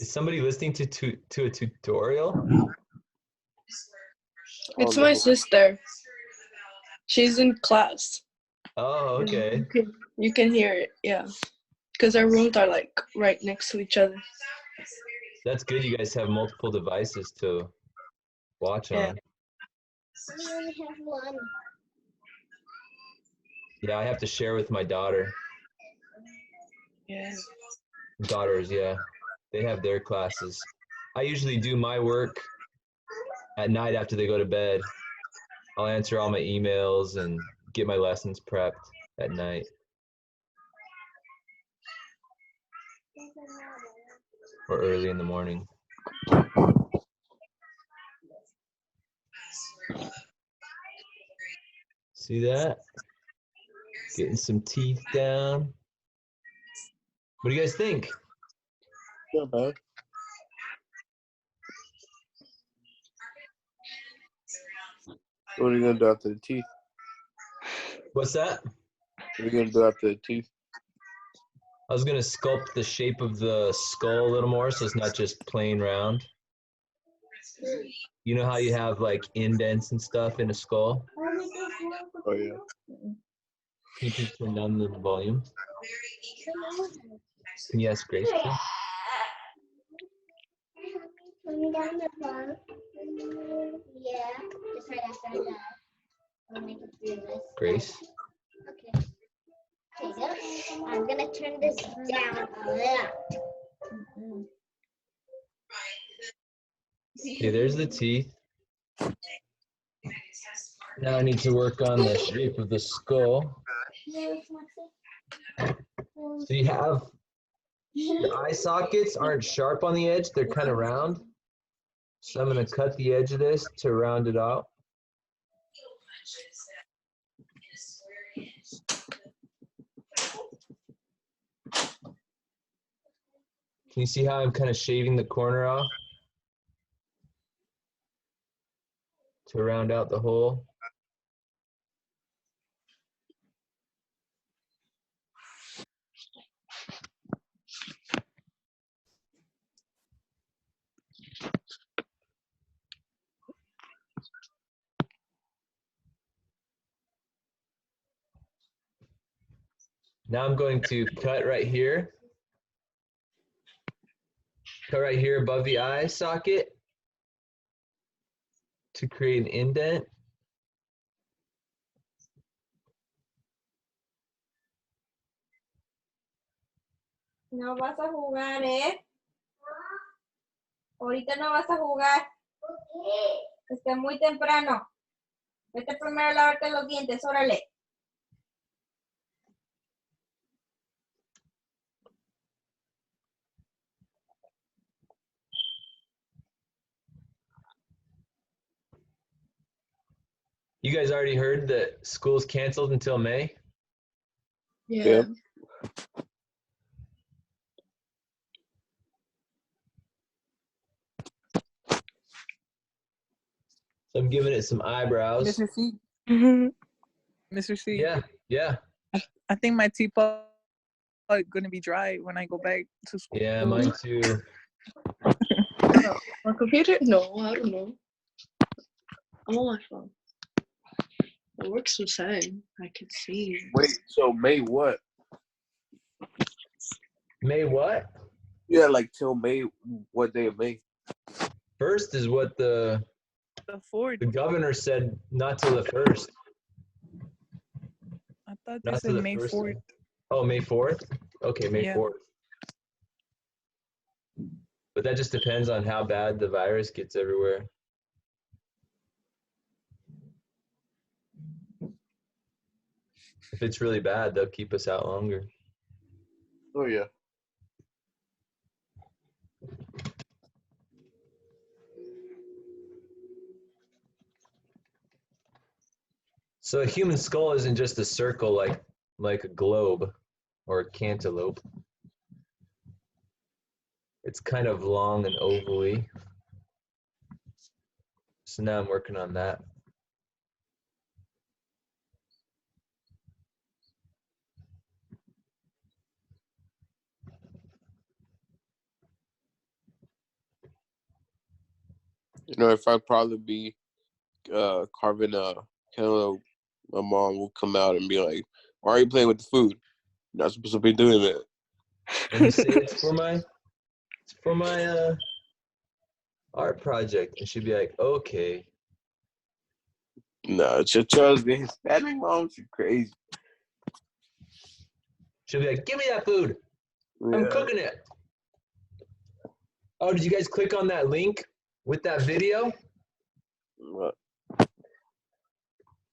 Is somebody listening to a tutorial? It's my sister. She's in class. Oh, okay. You can hear it, yeah. Because our rooms are like right next to each other. That's good. You guys have multiple devices to watch Yeah. on. I only have one. Yeah, I have to share with my daughter. Yeah. Daughters, yeah. They have their classes. I usually do my work at night after they go to bed. I'll answer all my emails and get my lessons prepped at night. Or early in the morning. See that? Getting some teeth down. What do you guys think? Not bad. What are you gonna do after the teeth? What's that? What are you gonna do after the teeth? I was gonna sculpt the shape of the skull a little more so it's not just plain round. You know how you have like indents and stuff in a skull? Oh yeah. Can you please turn down the volume? Can you ask Grace? Please? Turn down the phone. Yeah, just right after that. I'll make it through this. Grace? Okay. There you go. I'm gonna turn this down a lot. Okay, there's the teeth. Now I need to work on the shape of the skull. So you have your eye sockets aren't sharp on the edge, they're kind of round. So I'm going to cut the edge of this to round it out. Can you see how I'm kind of shaving the corner off to round out the hole? Now I'm going to cut right here. Cut right here above the eye socket to create an indent. No vas a jugar, ¿eh? Ahorita no vas a jugar. Está muy temprano. Vete primero a lavarte los dientes, órale. You guys already heard that school's canceled until May? Yeah. Yep. So I'm giving it some eyebrows. Mr. C. Mr. C. Yeah. I think my teapot is gonna be dry when I go back to school. Yeah, mine too. My computer? No, I don't know. I'm on my phone. It works the same. I can see. Wait, so May what? May what? Yeah, like till May. What day of May? First is what the 4th. governor said, not till the 1st. I thought they Not said till the May 1st. 4th. Oh, May 4th? Okay, May Yeah. 4th. But that just depends on how bad the virus gets everywhere. If it's really bad, they'll keep us out longer. Oh yeah. So a human skull isn't just a circle like a globe or a cantaloupe. It's kind of long and ovally. So now I'm working on that. You know, if I'd probably be carving a cantaloupe, my mom will come out and be like, "Why are you playing with the food? You're not supposed to be doing that." And you say it's for my art project, and she'd be like, "Okay." No, trust me, Hispanic moms are crazy. She'll be like, "Give me that food. I'm Yeah. cooking it." Oh, did you guys click on that link with that video? What?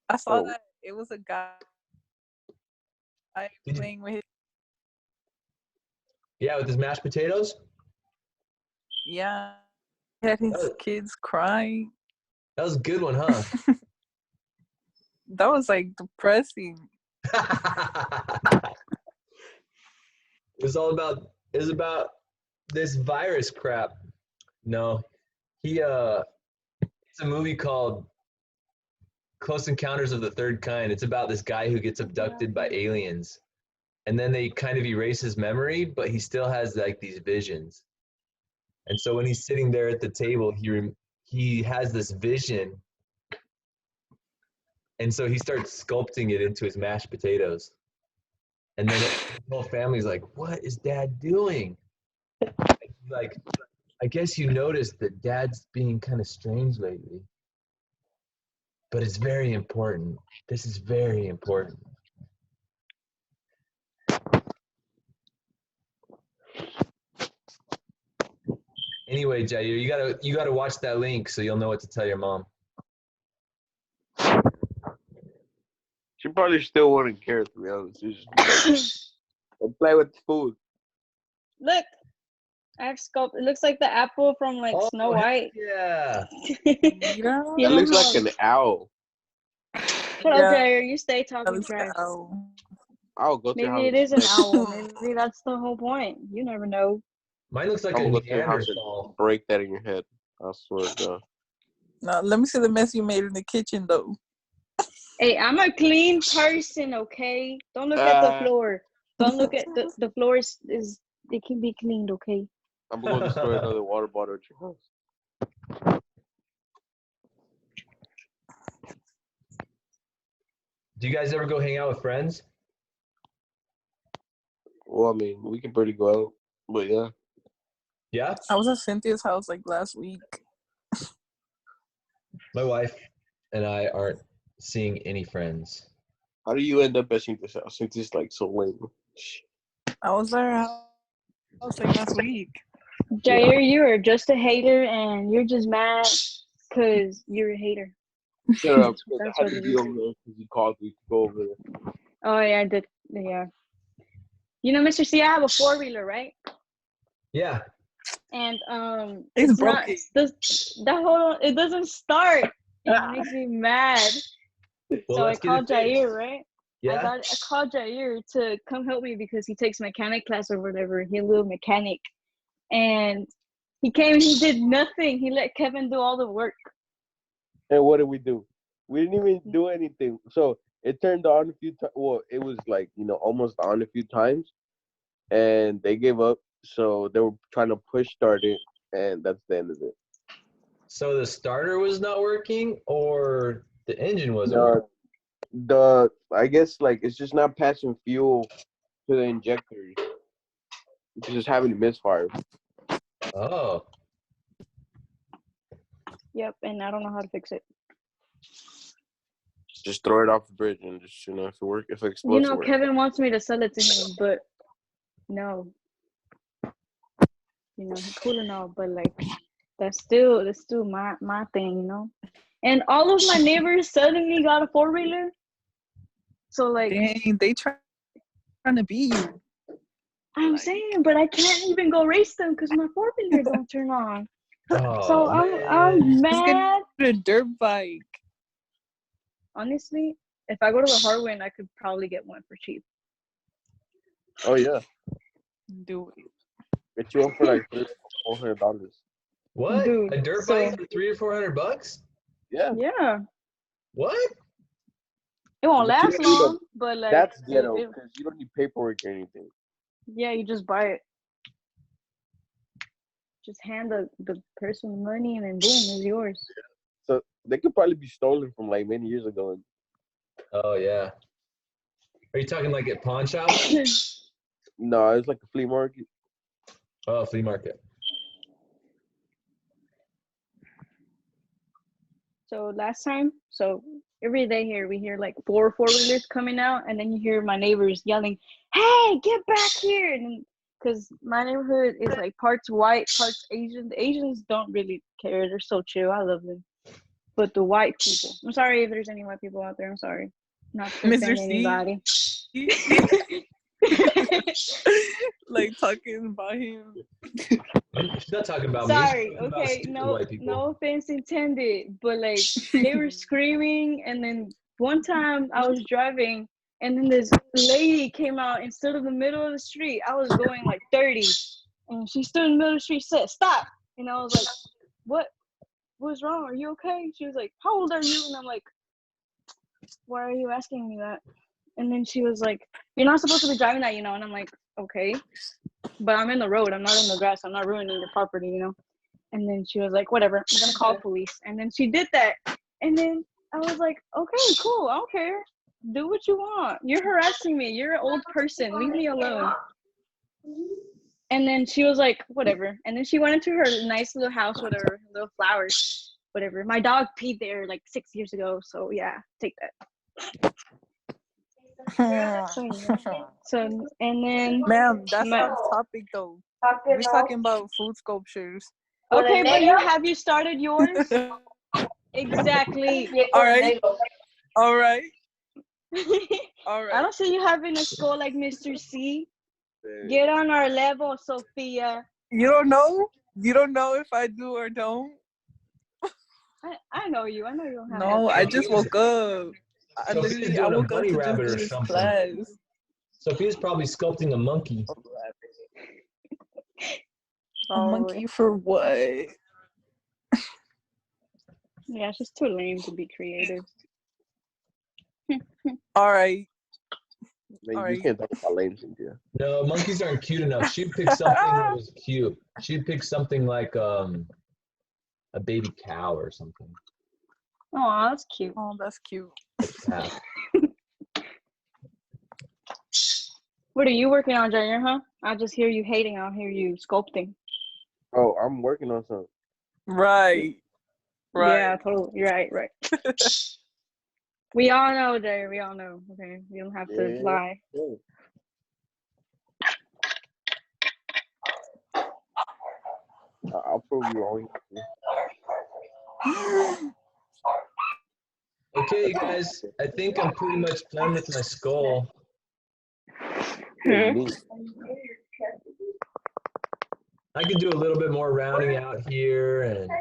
I saw Oh. that it was a guy Did you- playing with his, Yeah, with his mashed potatoes. yeah. He had his Oh. kids crying. That was a good one, huh? That was like depressing. It was about this virus crap. No, it's a movie called Close Encounters of the Third Kind. It's about this guy who gets abducted by aliens, and then they kind of erase his memory, but he still has like these visions. And so when he's sitting there at the table, he has this vision, and so he starts sculpting it into his mashed potatoes. And then the whole family's like, "What is Dad doing?" Like, I guess you noticed that Dad's being kind of strange lately. But it's very important. This is very important. Anyway, Jair, you gotta watch that link so you'll know what to tell your mom. She probably still wouldn't care, to be honest. She's just and play with the food. Look, I have sculpt. It looks like the apple from like Snow White. Yeah. Yeah. You That know looks how- like an owl. Shut up, Yeah. Jair. You stay That talking was trash. owl. I'll go to your Maybe house. it is an owl. Maybe that's the whole point. You never know. Mine looks like I'm a gonna go to your house Neanderthal. and break that in your head. I swear to God. Now let me see the mess you made in the kitchen though. Hey, I'm a clean person, okay? Don't look at the floor. Don't look at the floor is it can be cleaned, okay? I'm gonna go destroy another water bottle at your house. Do you guys ever go hang out with friends? Well, I mean, we can pretty go out, but yeah. Yeah? I was at Cynthia's house like last week. My wife and I aren't seeing any friends. How do you end up at Cynthia's house? Cynthia's like so lame. I was at her house I was like last week. Jair, you are just a hater, and you're just mad because you're a hater. Shut up. I That's had what to it be is. over there because he called me to go over there. Oh yeah, I did. Yeah. You know, Mr. C, I have a 4-wheeler, right? Yeah. And It's not broken. that whole it doesn't start. It makes me mad. Well, So I let's get it called Jair, fixed. right? Yeah. I called Jair to come help me because he takes mechanic class or whatever. He's a little mechanic. And he came and he did nothing. He let Kevin do all the work. And what did we do? We didn't even do anything. So it turned on a few times. Well, it was like, almost on a few times. And they gave up. So they were trying to push start it. And that's the end of it. So the starter was not working, or the engine wasn't working? I guess like it's just not passing fuel to the injectors. It's just having misfire. Oh. Yep, and I don't know how to fix it. Just throw it off the bridge and just if it explodes, it works. Kevin wants me to sell it to him, but no. He's cool and all, but like that's still my thing, And all of my neighbors suddenly got a 4-wheeler. So like, Dang, they trying to beat you. I'm saying, but I can't even go race them because my 4-wheeler don't turn on. Oh, So I'm mad. Get a dirt bike. Honestly, if I go to the Hardware, I could probably get one for cheap. Oh yeah, Do it. get you one for like $400. What? Dude, a dirt bike for $300 or $400? Yeah. Yeah. What? It won't But you last don't need long, but like that's ghetto because you don't need paperwork or anything. Yeah, you just buy it. Just hand the person the money and then boom, it's yours. So they could probably be stolen from like many years ago. Oh yeah. Are you talking like at pawn shops? No, it's like a flea market. Oh, flea market. So last time, every day here we hear like 4-wheelers coming out, and then you hear my neighbors yelling, "Hey, get back here!" And because my neighborhood is like parts white, parts Asian. The Asians don't really care; they're so chill. I love them. But the white people, I'm sorry if there's any white people out there. I'm sorry, not to offend anybody. Like talking about him. She's not talking about Sorry, me. okay, no offense intended, but like they were screaming, and then one time I was driving, and then this lady came out and stood in the middle of the street. I was going like 30, and she stood in the middle of the street, said, "Stop!" And I was like, "What's wrong? Are you okay?" She was like, "How old are you?" And I'm like, "Why are you asking me that?" And then she was like, "You're not supposed to be driving that, And I'm like, "Okay, but I'm in the road. I'm not in the grass. I'm not ruining your property, And then she was like, "Whatever, I'm gonna call police." And then she did that. And then I was like, "Okay, cool. I don't care. Do what you want. You're harassing me. You're an old person. Leave me alone." And then she was like, "Whatever." And then she went into her nice little house, whatever, little flowers, whatever. My dog peed there like 6 years ago. So yeah, take that. So and then Ma'am, that's not the topic though. We're talking about food sculptures. Okay, but have you started yours? Exactly. All right. All right. I don't see you having a score like Mr. C. Get on our level, Sophia. You don't know? You don't know if I do or don't? I know you. I know you don't have No, I just woke up. I woke up to just do this class. Sophia's probably sculpting a monkey. A monkey for what? Yeah, it's just too lame to be creative. All right. You can't talk about lame things, yeah. No, monkeys aren't cute enough. She'd pick something that was cute. She'd pick something like a baby cow or something. Oh, that's cute. Oh, that's cute. What are you working on, Jair, huh? I just hear you hating. I'll hear you sculpting. Oh, I'm working on something. Right. Yeah, totally. Right. We all know, Jair. We all know. Okay, you don't have to lie. Yeah. I'll prove you wrong. Okay, you guys. I think I'm pretty much done with my skull. Pretty neat. I could do a little bit more rounding out here and work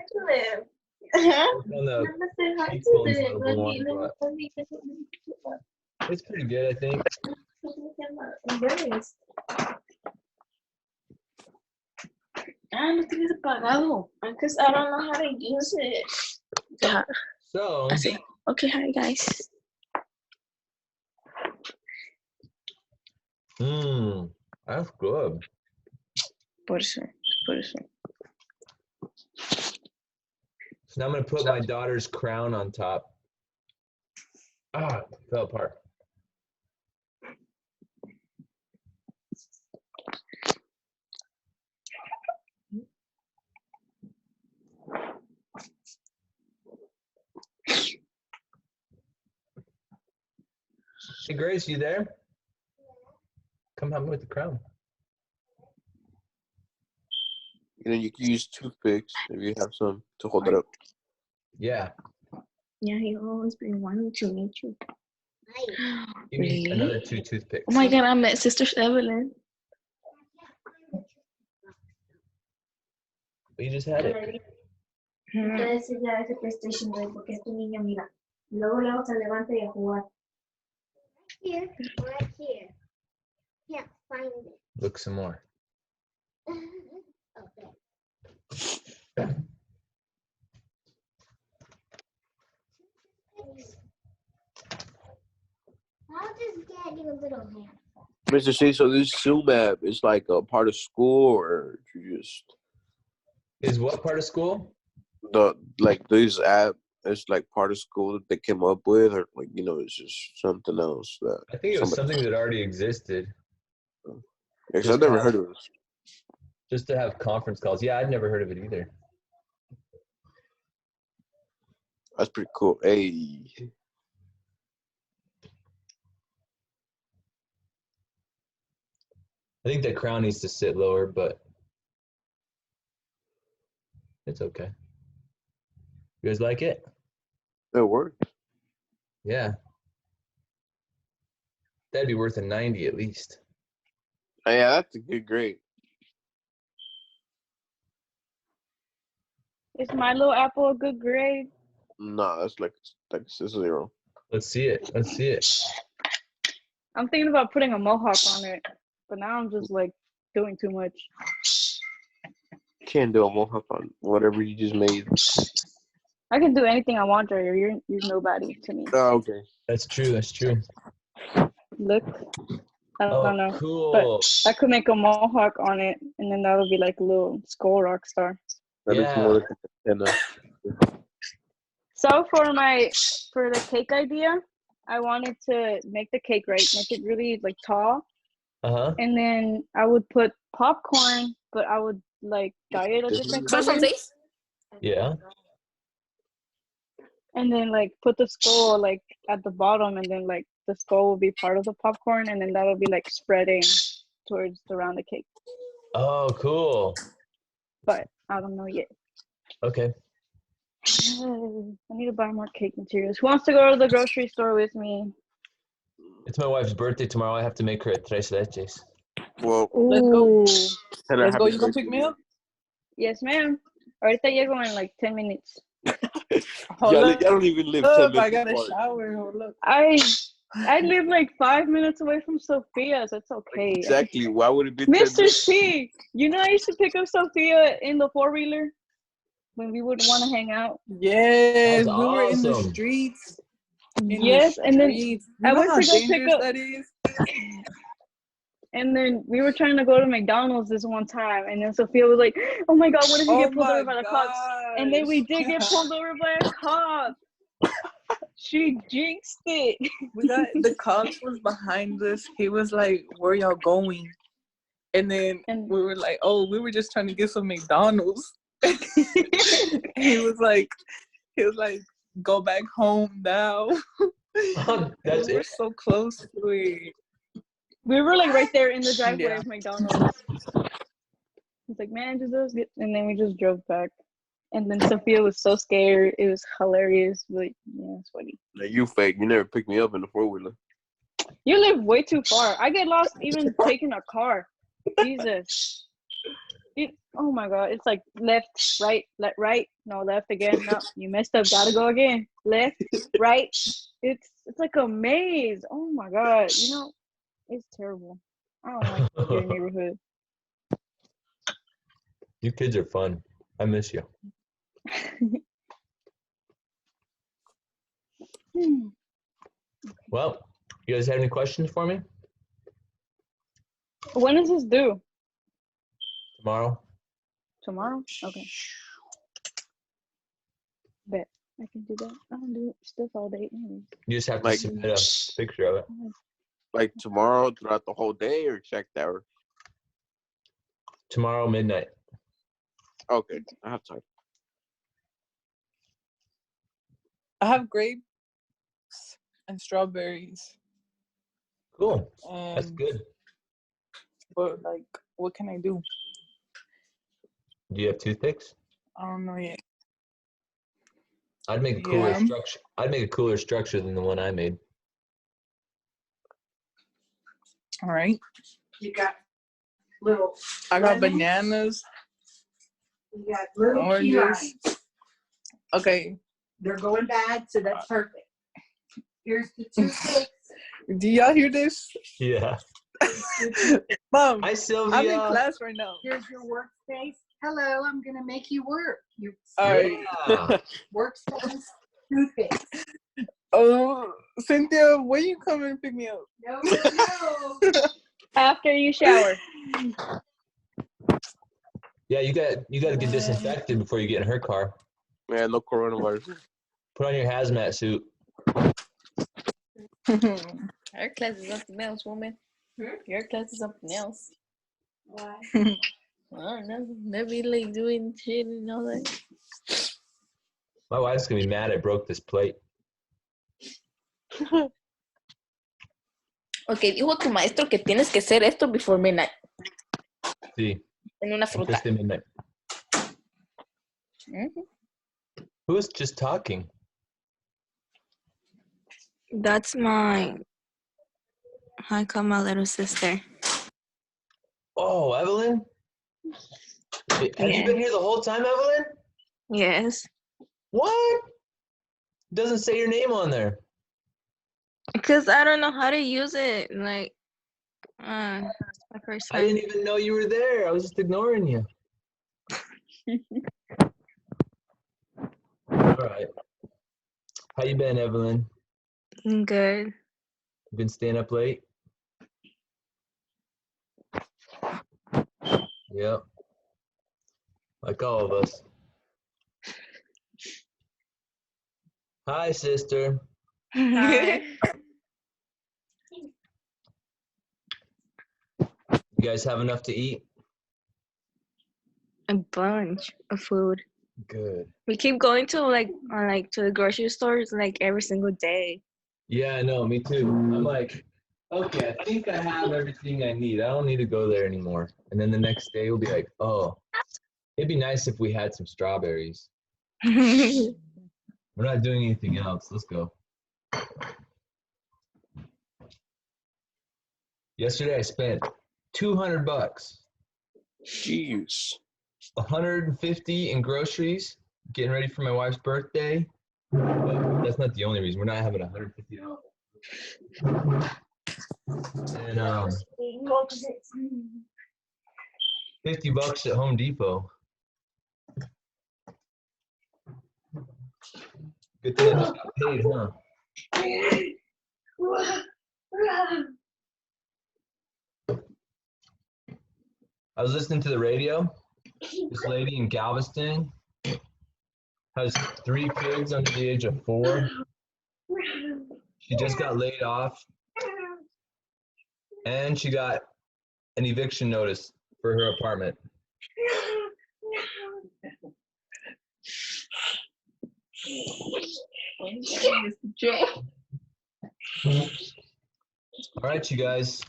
on the cheekbones a little bit more, but it's pretty good, I think. Lo tienes apagado. Because I don't know how to use it. So, Okay, hi guys. that's good. Por eso. So now I'm gonna put my daughter's crown on top. Ah, it fell apart. Hey Grace, you there? Come help me with the crown. You know, you can use toothpicks if you have some to hold it up. Yeah. Yeah, he always been wanting to meet you. Give me Really? another 2 toothpicks. Oh my god, I met Sister Evelyn. You just had it. Entonces ya ese PlayStation, güey, porque este niño, mira, luego se levanta y a jugar. Here, right here. Can't find it. Look some more. Okay. I'll just get you a little hand. Mr. C, so this Zoom app is like a part of school, or you just Is what part of school? this app is like part of school that they came up with, or like, you know, it's just something else that I think it was something that already existed. Because I've never heard of this. Just to have conference calls. Yeah, I'd never heard of it either. That's pretty cool. Hey. I think that crown needs to sit lower, but it's okay. You guys like it? It worked. Yeah. That'd be worth a 90 at least. Oh, yeah, that's a good grade. Is Milo Apple a good grade? No, that's like a 0. Let's see it. Let's see it. I'm thinking about putting a mohawk on it, but now I'm just like doing too much. Can't do a mohawk on whatever you just made. I can do anything I want, Dre. You're nobody to me. Oh, okay. That's true. That's true. Look, I don't know, Cool. but I could make a mohawk on it, and then that would be like a little skull rock star. That looks more like a antenna. So for the cake idea, I wanted to make the cake right, make it really like tall, and then I would put popcorn, but I would like dye it a different color. Yeah. And then like put the skull like at the bottom, and then like the skull will be part of the popcorn, and then that'll be like spreading towards around the cake. Oh, cool. But I don't know yet. Okay. I need to buy more cake materials. Who wants to go to the grocery store with me? It's my wife's birthday tomorrow. I have to make her a tres leches. Well, let's go. Let's go. You gonna pick me up? Yes, ma'am. Ahorita llego in like 10 minutes. Y'all don't even live 10 minutes I got a apart. shower. Hold up. I live like 5 minutes away from Sophia, so it's okay. Exactly. Why would it be 10 Mr. minutes? C, you know I used to pick up Sophia in the 4-wheeler when we would want to hang out. Yes, That we was were in the awesome. streets. Yes, and then I went to go pick up. That is? And then we were trying to go to McDonald's this one time, and then Sophia was like, "Oh my God, what if we get pulled over by the cops?" And then we did get pulled over by a cop. She jinxed it. The cops was behind us. He was like, "Where y'all going?" And then we were like, "Oh, we were just trying to get some McDonald's." he was like, "Go back home now." That's We're it. so close to it. We were like right there in the driveway Yeah. of McDonald's. He's like, man, just let's get, and then we just drove back. And then Sophia was so scared. It was hilarious, but yeah, it's funny. Like, you fake. You never picked me up in the 4-wheeler. You live way too far. I get lost even taking a car. Jesus. Oh my God. It's like left, right, right. No, left again. No, you messed up. Gotta go again. Left, right. It's like a maze. Oh my God. You know, it's terrible. I don't like your neighborhood. You kids are fun. I miss you. Well, you guys have any questions for me? When is this due? Tomorrow? Tomorrow? Okay. Bet. I can do that. I don't do stuff all day anyways. You just have to submit a picture of it. Like tomorrow throughout the whole day or exact hour? Tomorrow midnight. Okay, I have time. I have grapes and strawberries. Cool. That's good. But like, what can I do? Do you have toothpicks? I don't know yet. I'd make a cooler structure. I'd make a cooler structure than the one I made. All right. You got little. I got bananas. You got little oranges. peanuts. Okay. They're going bad, so that's perfect. Here's the toothpicks. Do y'all hear this? Yeah. Mom. Hi, Sylvia. I'm in class right now. Here's your workspace. Hello, I'm gonna make you work. You All right. workspace, toothpicks. Oh, Cynthia, when you come and pick me up? No. After you shower. Yeah, you got to get disinfected before you get in her car. Man, no coronavirus. Put on your hazmat suit. Your class is something else, woman. Your class is something else. Why? I don't know. Maybe like doing shit and all that. My wife's gonna be mad I broke this plate. Ok, dijo tu maestro que tienes que hacer esto before midnight. Sí. En una fruta. Just a minute. Who was just talking? That's my, I call my little sister. Oh, Evelyn? Have you been here the whole time, Evelyn? Yes. What? It doesn't say your name on there. Because I don't know how to use it. Like, it's my first time. I didn't even know you were there. I was just ignoring you. All right. How you been, Evelyn? Good. You been staying up late? Yep. Like all of us. Hi, sister. Hi. You guys have enough to eat? A bunch of food. Good. We keep going to to the grocery stores like every single day. Yeah, I know. Me too. I'm like, okay, I think I have everything I need. I don't need to go there anymore. And then the next day we'll be like, oh, it'd be nice if we had some strawberries. We're not doing anything else. Let's go. Yesterday I spent $200. Jeez. 150 in groceries, getting ready for my wife's birthday. But that's not the only reason. We're not having $150. And $50 at Home Depot. Good thing I just got paid, huh? I was listening to the radio. This lady in Galveston has 3 kids under the age of 4. She just got laid off. And she got an eviction notice for her apartment. All right, you guys.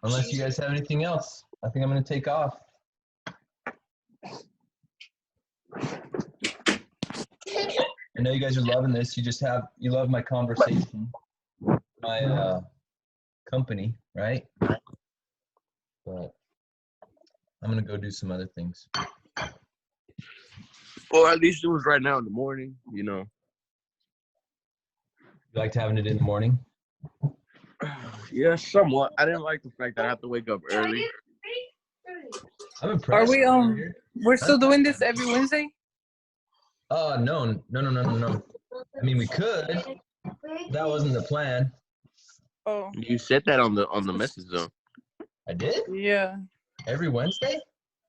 Unless you guys have anything else, I think I'm going to take off. I know you guys are loving this. You love my conversation, my company, right? But I'm gonna go do some other things. Well, at least it was right now in the morning, you know. You liked having it in the morning? Yeah, somewhat. I didn't like the fact that I have to wake up early. I'm Are impressed. we we're still doing this every Wednesday? No. I mean, we could. That wasn't the plan. Oh. You said that on the message though. I did? Yeah. Every Wednesday?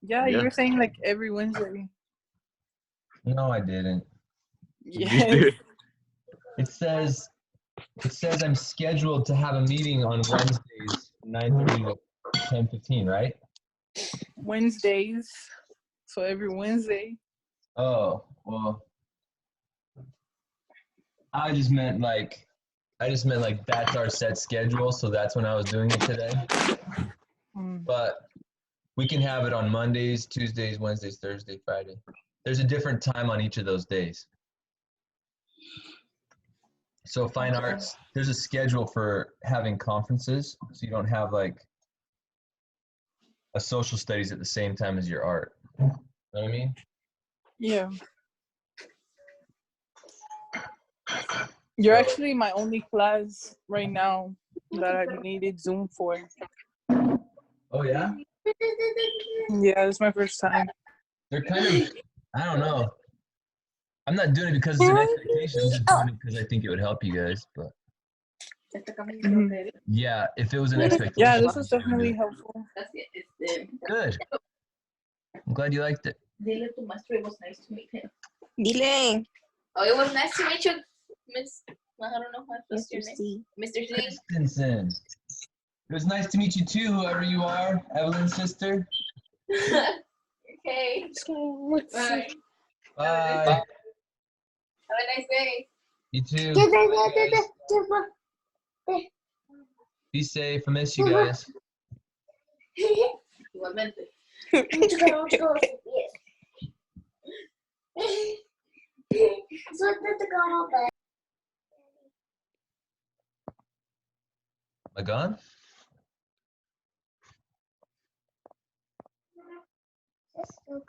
Yeah, you were saying like every Wednesday. No, I didn't. Yes. It says I'm scheduled to have a meeting on Wednesdays, 9:30 to 10:15, right? Wednesdays. So every Wednesday. Oh, well. I just meant like that's our set schedule, so that's when I was doing it today. But we can have it on Mondays, Tuesdays, Wednesdays, Thursday, Friday. There's a different time on each of those days. So fine arts, there's a schedule for having conferences, so you don't have like a social studies at the same time as your art. You know what I mean? Yeah. You're actually my only class right now that I needed Zoom for. Oh yeah? Yeah, it's my first time. They're kind of, I don't know. I'm not doing it because it's an expectation. I'm just doing it because I think it would help you guys. But yeah, if it was an expectation. Yeah, this is definitely helpful. Good. I'm glad you liked it. Dile to maestro it was nice to meet him. Dile. Oh, it was nice to meet you, Miss. I don't know what's your Mr. name. Mr. C. Christensen. It was nice to meet you too, whoever you are, Evelyn's sister. Okay. Bye. Bye. Have a nice day. You too. Be safe. I miss you guys. Igualmente. Am I gone? Just so